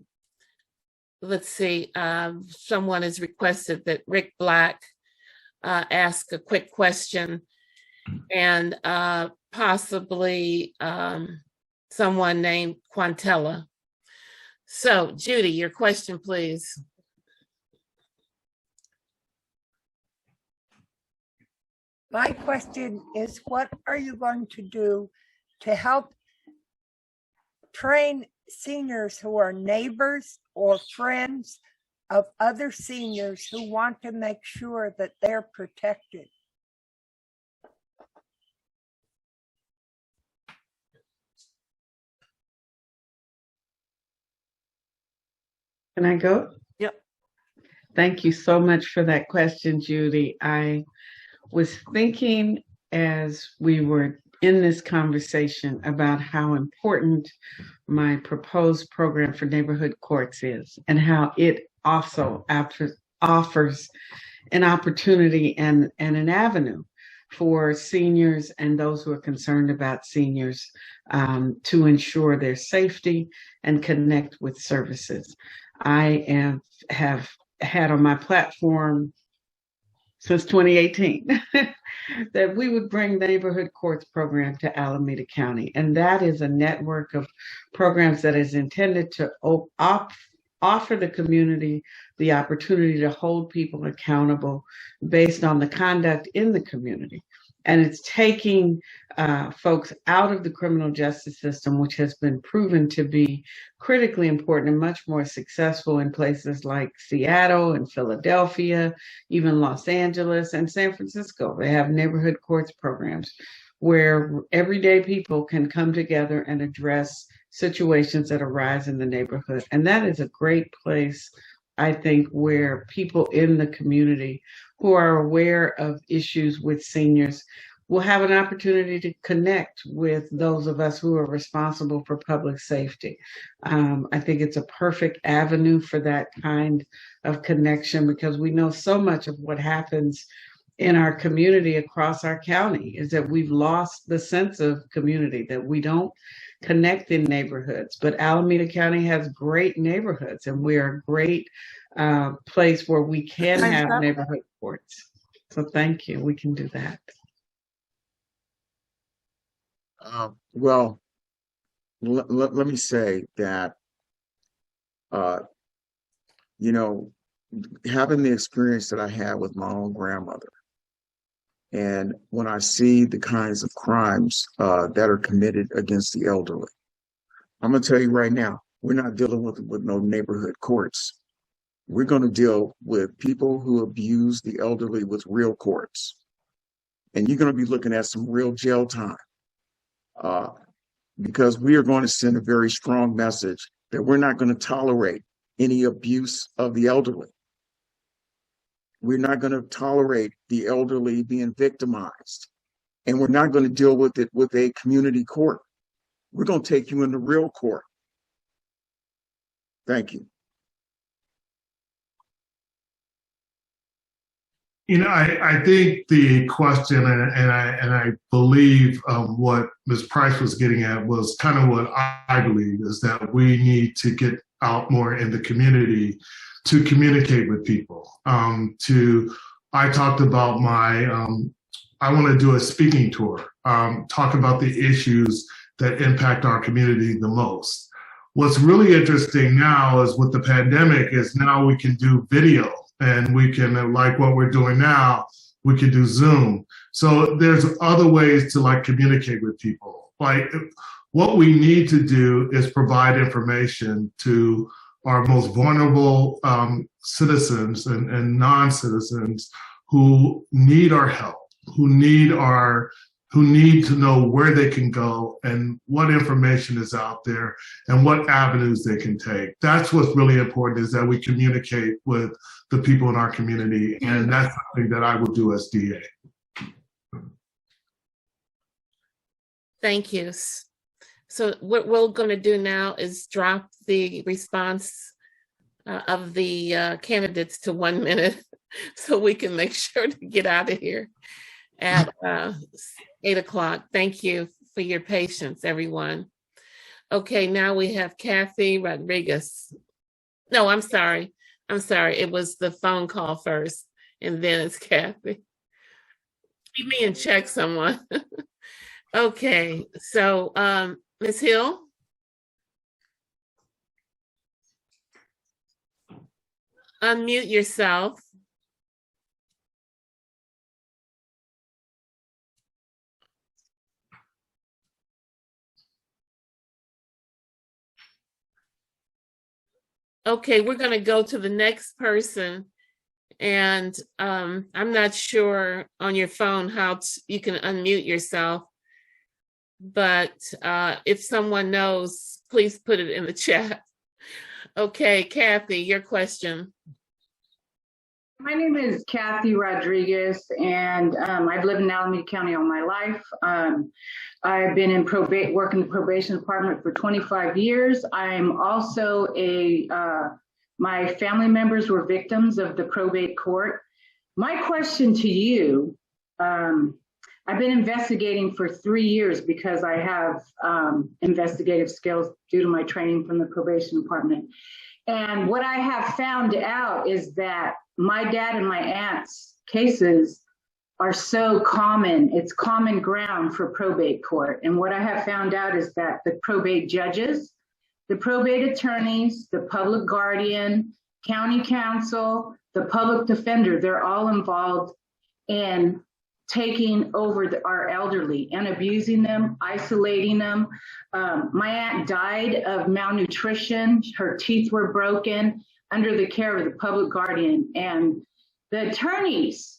[SPEAKER 1] let's see, someone has requested that Rick Black ask a quick question, and possibly someone named Quantella. So, Judy, your question, please.
[SPEAKER 11] My question is, what are you going to do to help train seniors who are neighbors or friends of other seniors who want to make sure that they're protected?
[SPEAKER 3] Can I go?
[SPEAKER 11] Yep.
[SPEAKER 3] Thank you so much for that question, Judy. I was thinking as we were in this conversation about how important my proposed program for neighborhood courts is and how it also offers an opportunity and an avenue for seniors and those who are concerned about seniors to ensure their safety and connect with services. I have had on my platform since 2018 that we would bring the neighborhood courts program to Alameda County. And that is a network of programs that is intended to offer the community the opportunity to hold people accountable based on the conduct in the community. And it's taking folks out of the criminal justice system, which has been proven to be critically important and much more successful in places like Seattle and Philadelphia, even Los Angeles and San Francisco. They have neighborhood courts programs where everyday people can come together and address situations that arise in the neighborhood. And that is a great place, I think, where people in the community who are aware of issues with seniors will have an opportunity to connect with those of us who are responsible for public safety. I think it's a perfect avenue for that kind of connection, because we know so much of what happens in our community across our county is that we've lost the sense of community, that we don't connect in neighborhoods. But Alameda County has great neighborhoods, and we are a great place where we can have neighborhood courts. So thank you. We can do that.
[SPEAKER 6] Well, let me say that, you know, having the experience that I had with my own grandmother, and when I see the kinds of crimes that are committed against the elderly, I'm going to tell you right now, we're not dealing with no neighborhood courts. We're going to deal with people who abuse the elderly with real courts. And you're going to be looking at some real jail time, because we are going to send a very strong message that we're not going to tolerate any abuse of the elderly. We're not going to tolerate the elderly being victimized. And we're not going to deal with it with a community court. We're going to take you into real court. Thank you.
[SPEAKER 7] You know, I think the question, and I believe what Ms. Price was getting at was kind of what I believe, is that we need to get out more in the community to communicate with people. I talked about I want to do a speaking tour, talk about the issues that impact our community the most. What's really interesting now is with the pandemic is now we can do video, and we can, like what we're doing now, we can do Zoom. So there's other ways to like communicate with people. Like what we need to do is provide information to our most vulnerable citizens and non-citizens who need our help, who need to know where they can go and what information is out there and what avenues they can take. That's what's really important, is that we communicate with the people in our community, and that's something that I will do as DA.
[SPEAKER 1] Thank you. So what we're going to do now is drop the response of the candidates to 1 minute so we can make sure to get out of here at 8 o'clock. Thank you for your patience, everyone. Okay, now we have Kathy Rodriguez. No, I'm sorry. It was the phone call first, and then it's Kathy. Keep me in check, someone. Okay, so Ms. Hill? Unmute yourself. Okay, we're going to go to the next person. And I'm not sure on your phone how you can unmute yourself. But if someone knows, please put it in the chat. Okay, Kathy, your question.
[SPEAKER 12] My name is Kathy Rodriguez, and I've lived in Alameda County all my life. I've been in working in the probation department for 25 years. I'm also my family members were victims of the probate court. My question to you, I've been investigating for 3 years because I have investigative skills due to my training from the probation department. And what I have found out is that my dad and my aunt's cases are so common. It's common ground for probate court. And what I have found out is that the probate judges, the probate attorneys, the public guardian, county council, the public defender, they're all involved in taking over our elderly and abusing them, isolating them. My aunt died of malnutrition. Her teeth were broken under the care of the public guardian. And the attorneys,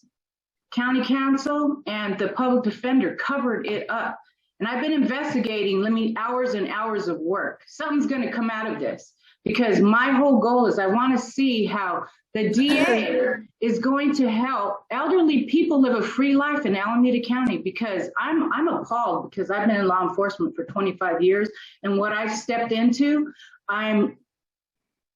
[SPEAKER 12] county council, and the public defender covered it up. And I've been investigating, hours and hours of work. Something's going to come out of this, because my whole goal is I want to see how the DA is going to help elderly people live a free life in Alameda County, because I'm appalled, because I've been in law enforcement for 25 years, and what I've stepped into, I'm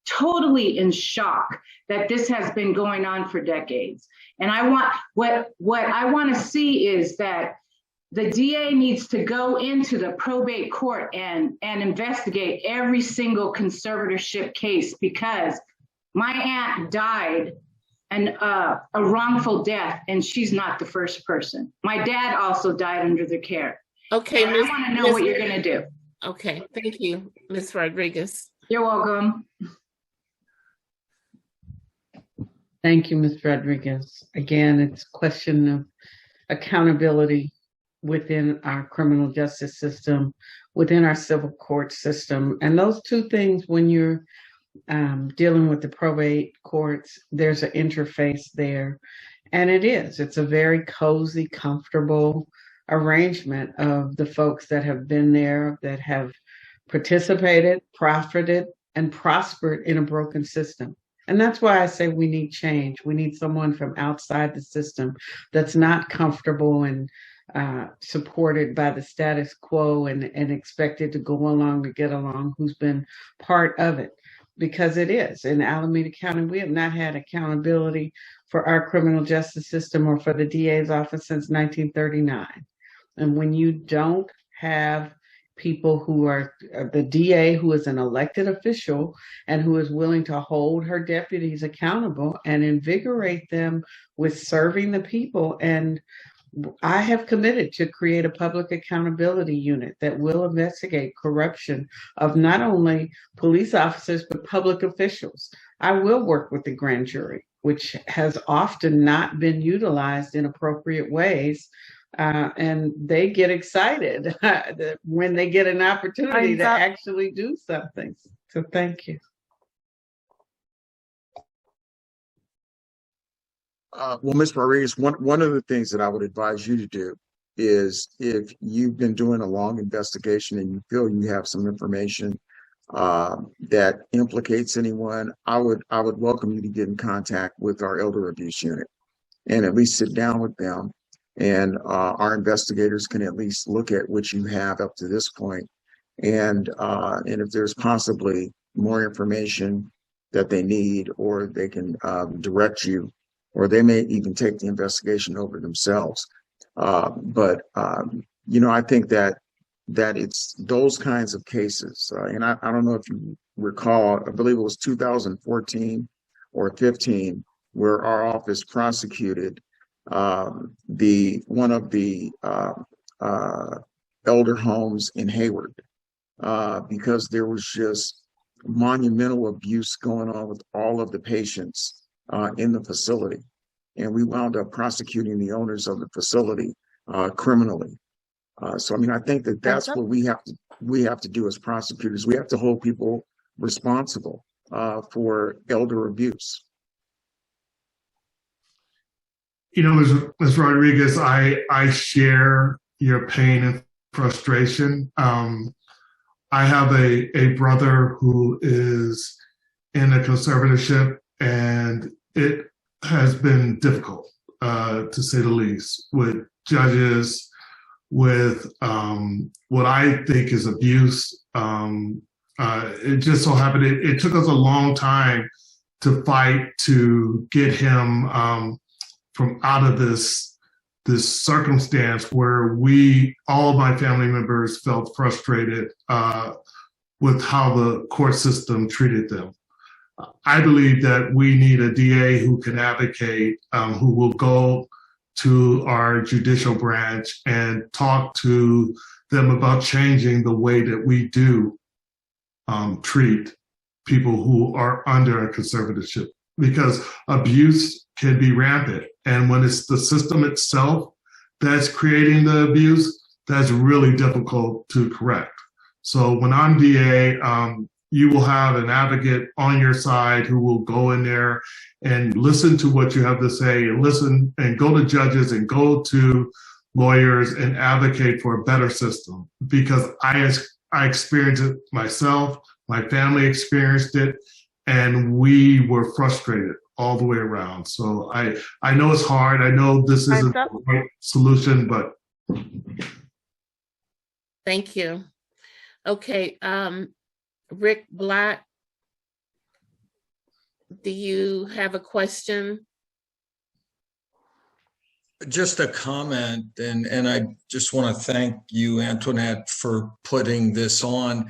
[SPEAKER 12] totally in shock that this has been going on for decades. And what I want to see is that the DA needs to go into the probate court and investigate every single conservatorship case, because my aunt died a wrongful death, and she's not the first person. My dad also died under their care.
[SPEAKER 1] Okay,
[SPEAKER 12] I want to know what you're going to do.
[SPEAKER 1] Okay, thank you, Ms. Rodriguez.
[SPEAKER 12] You're welcome.
[SPEAKER 3] Thank you, Ms. Rodriguez. Again, it's a question of accountability within our criminal justice system, within our civil court system. And those two things, when you're dealing with the probate courts, there's an interface there. And it's a very cozy, comfortable arrangement of the folks that have been there, that have participated, profited, and prospered in a broken system. And that's why I say we need change. We need someone from outside the system that's not comfortable and supported by the status quo and expected to go along to get along, who's been part of it. Because it is. In Alameda County, we have not had accountability for our criminal justice system or for the DA's office since 1939. And when you don't have people who are the DA, who is an elected official and who is willing to hold her deputies accountable and invigorate them with serving the people. And I have committed to create a public accountability unit that will investigate corruption of not only police officers, but public officials. I will work with the grand jury, which has often not been utilized in appropriate ways. And they get excited when they get an opportunity to actually do something. So thank you.
[SPEAKER 6] Well, Ms. Rodriguez, one of the things that I would advise you to do is, if you've been doing a long investigation and you feel you have some information that implicates anyone, I would welcome you to get in contact with our elder abuse unit and at least sit down with them. And our investigators can at least look at what you have up to this point. And if there's possibly more information that they need, or they can direct you, or they may even take the investigation over themselves. But I think that it's those kinds of cases. And I don't know if you recall, I believe it was 2014 or 15, where our office prosecuted one of the elder homes in Hayward because there was just monumental abuse going on with all of the patients in the facility. And we wound up prosecuting the owners of the facility criminally. So, I think that's what we have to do as prosecutors. We have to hold people responsible for elder abuse.
[SPEAKER 7] Ms. Rodriguez, I share your pain and frustration. I have a brother who is in a conservatorship, and it has been difficult, to say the least, with judges, with what I think is abuse. It just so happened, it took us a long time to fight to get him from out of this circumstance where all of my family members felt frustrated with how the court system treated them. I believe that we need a DA who can advocate, who will go to our judicial branch and talk to them about changing the way that we do treat people who are under a conservatorship, because abuse can be rampant. And when it's the system itself that's creating the abuse, that's really difficult to correct. So when I'm DA, you will have an advocate on your side who will go in there and listen to what you have to say and listen and go to judges and go to lawyers and advocate for a better system, because I experienced it myself, my family experienced it, and we were frustrated all the way around. So I know it's hard. I know this isn't the right solution, but.
[SPEAKER 1] Thank you. Okay, Rick Black, do you have a question?
[SPEAKER 13] Just a comment, and I just want to thank you, Antoinette, for putting this on.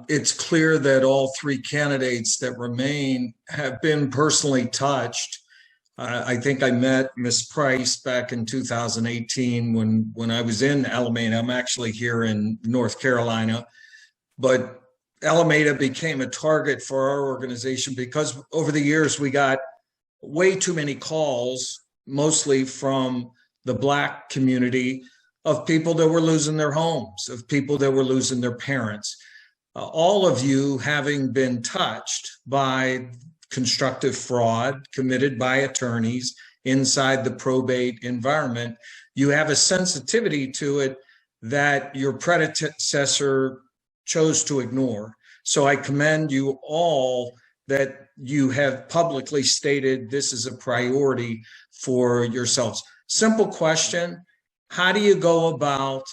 [SPEAKER 13] It's clear that all three candidates that remain have been personally touched. I think I met Ms. Price back in 2018 when I was in Alameda. I'm actually here in North Carolina, but Alameda became a target for our organization because over the years we got way too many calls, mostly from the Black community, of people that were losing their homes, of people that were losing their parents. All of you having been touched by constructive fraud committed by attorneys inside the probate environment, you have a sensitivity to it that your predecessor chose to ignore. So I commend you all that you have publicly stated this is a priority for yourselves. Simple question: how do you go about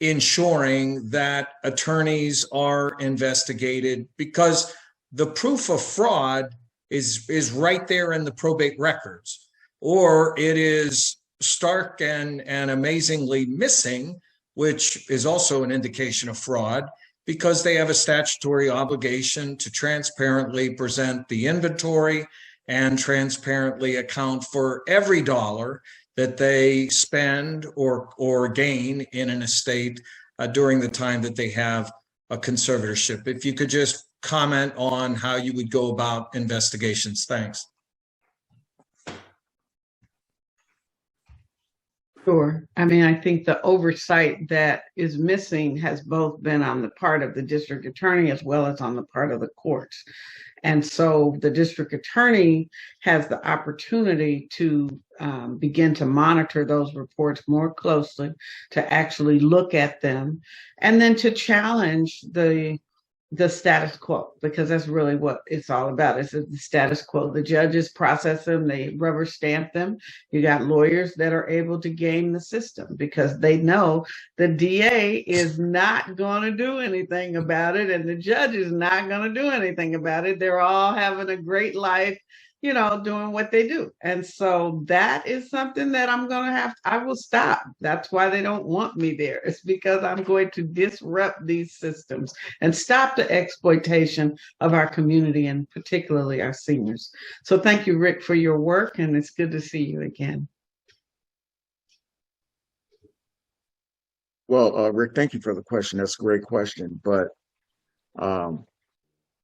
[SPEAKER 13] ensuring that attorneys are investigated? Because the proof of fraud is right there in the probate records, or it is stark and amazingly missing, which is also an indication of fraud, because they have a statutory obligation to transparently present the inventory and transparently account for every dollar that they spend or gain in an estate during the time that they have a conservatorship. If you could just comment on how you would go about investigations. Thanks.
[SPEAKER 3] Sure. I mean, I think the oversight that is missing has both been on the part of the district attorney as well as on the part of the courts. And so the district attorney has the opportunity to begin to monitor those reports more closely, to actually look at them, and then to challenge the status quo, because that's really what it's all about. It's the status quo. The judges process them, they rubber stamp them. You got lawyers that are able to game the system because they know the DA is not going to do anything about it and the judge is not going to do anything about it. They're all having a great life, you know, doing what they do. And so that is something that I will stop. That's why they don't want me there. It's because I'm going to disrupt these systems and stop the exploitation of our community and particularly our seniors. So thank you, Rick, for your work, and it's good to see you again.
[SPEAKER 6] Well, Rick, thank you for the question. That's a great question. But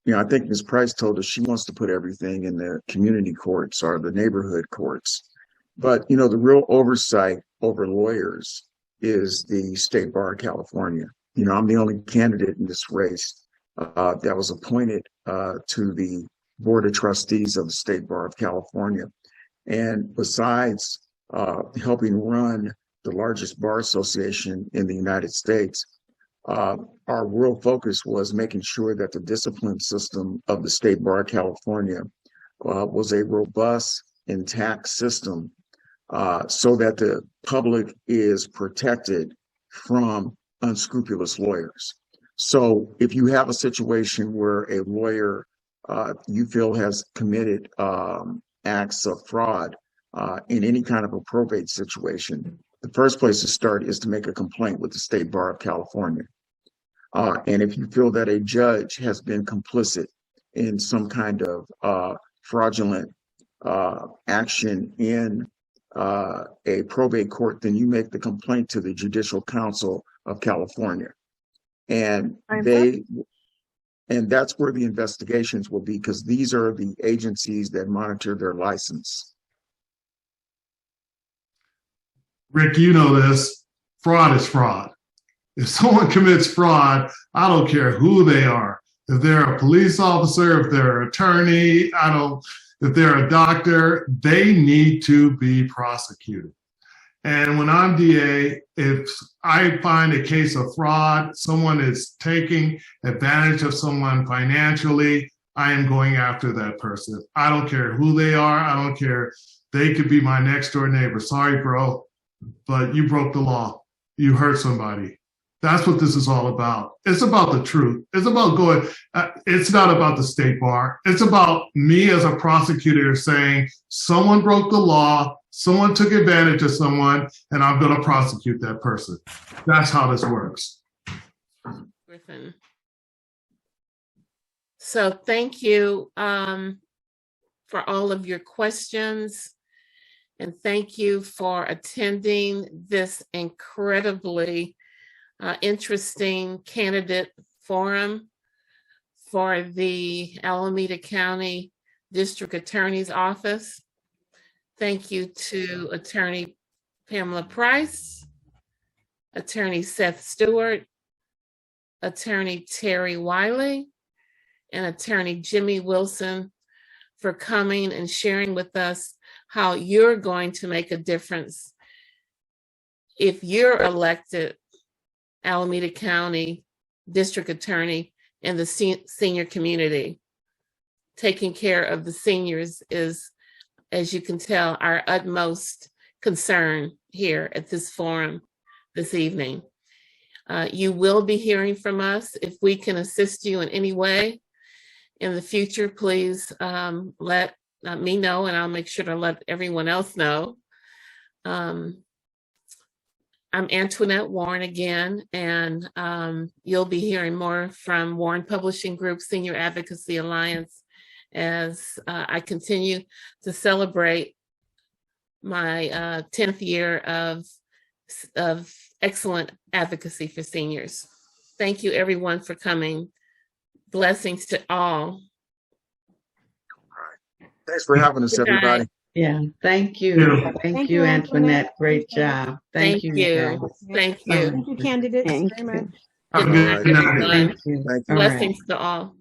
[SPEAKER 6] you know, I think Ms. Price told us she wants to put everything in the community courts or the neighborhood courts. But, you know, the real oversight over lawyers is the State Bar of California. You know, I'm the only candidate in this race that was appointed to the Board of Trustees of the State Bar of California. And besides helping run the largest bar association in the United States, our real focus was making sure that the discipline system of the State Bar of California was a robust, intact system so that the public is protected from unscrupulous lawyers. So if you have a situation where a lawyer you feel has committed acts of fraud in any kind of a probate situation, the first place to start is to make a complaint with the State Bar of California. And if you feel that a judge has been complicit in some kind of fraudulent action in a probate court, then you make the complaint to the Judicial Council of California. And that's where the investigations will be, because these are the agencies that monitor their license.
[SPEAKER 7] Rick, you know this, fraud is fraud. If someone commits fraud, I don't care who they are. If they're a police officer, if they're an attorney, if they're a doctor, they need to be prosecuted. And when I'm DA, if I find a case of fraud, someone is taking advantage of someone financially, I am going after that person. I don't care who they are. I don't care. They could be my next door neighbor. Sorry, bro, but you broke the law. You hurt somebody. That's what this is all about. It's about the truth. It's about going, it's not about the state bar. It's about me as a prosecutor saying someone broke the law, someone took advantage of someone, and I'm going to prosecute that person. That's how this works.
[SPEAKER 1] Griffin. So thank you for all of your questions. And thank you for attending this incredibly interesting candidate forum for the Alameda County District Attorney's Office. Thank you to Attorney Pamela Price, Attorney Seth Stewart, Attorney Terry Wiley, and Attorney Jimmy Wilson for coming and sharing with us how you're going to make a difference if you're elected Alameda County District Attorney in the senior community. Taking care of the seniors is, as you can tell, our utmost concern here at this forum this evening. You will be hearing from us. If we can assist you in any way in the future, please let me know, and I'll make sure to let everyone else know. I'm Antoinette Warren again, and you'll be hearing more from Warren Publishing Group Senior Advocacy Alliance as I continue to celebrate my 10th year of excellent advocacy for seniors. Thank you everyone for coming. Blessings to all.
[SPEAKER 6] Thanks for having us, everybody.
[SPEAKER 3] Yeah, thank you. Thank you, Antoinette. Great job. Thank you.
[SPEAKER 1] Thank you.
[SPEAKER 9] Thank you, candidates, very much.
[SPEAKER 7] Have a good night.
[SPEAKER 3] Thank you.
[SPEAKER 1] Blessings to all.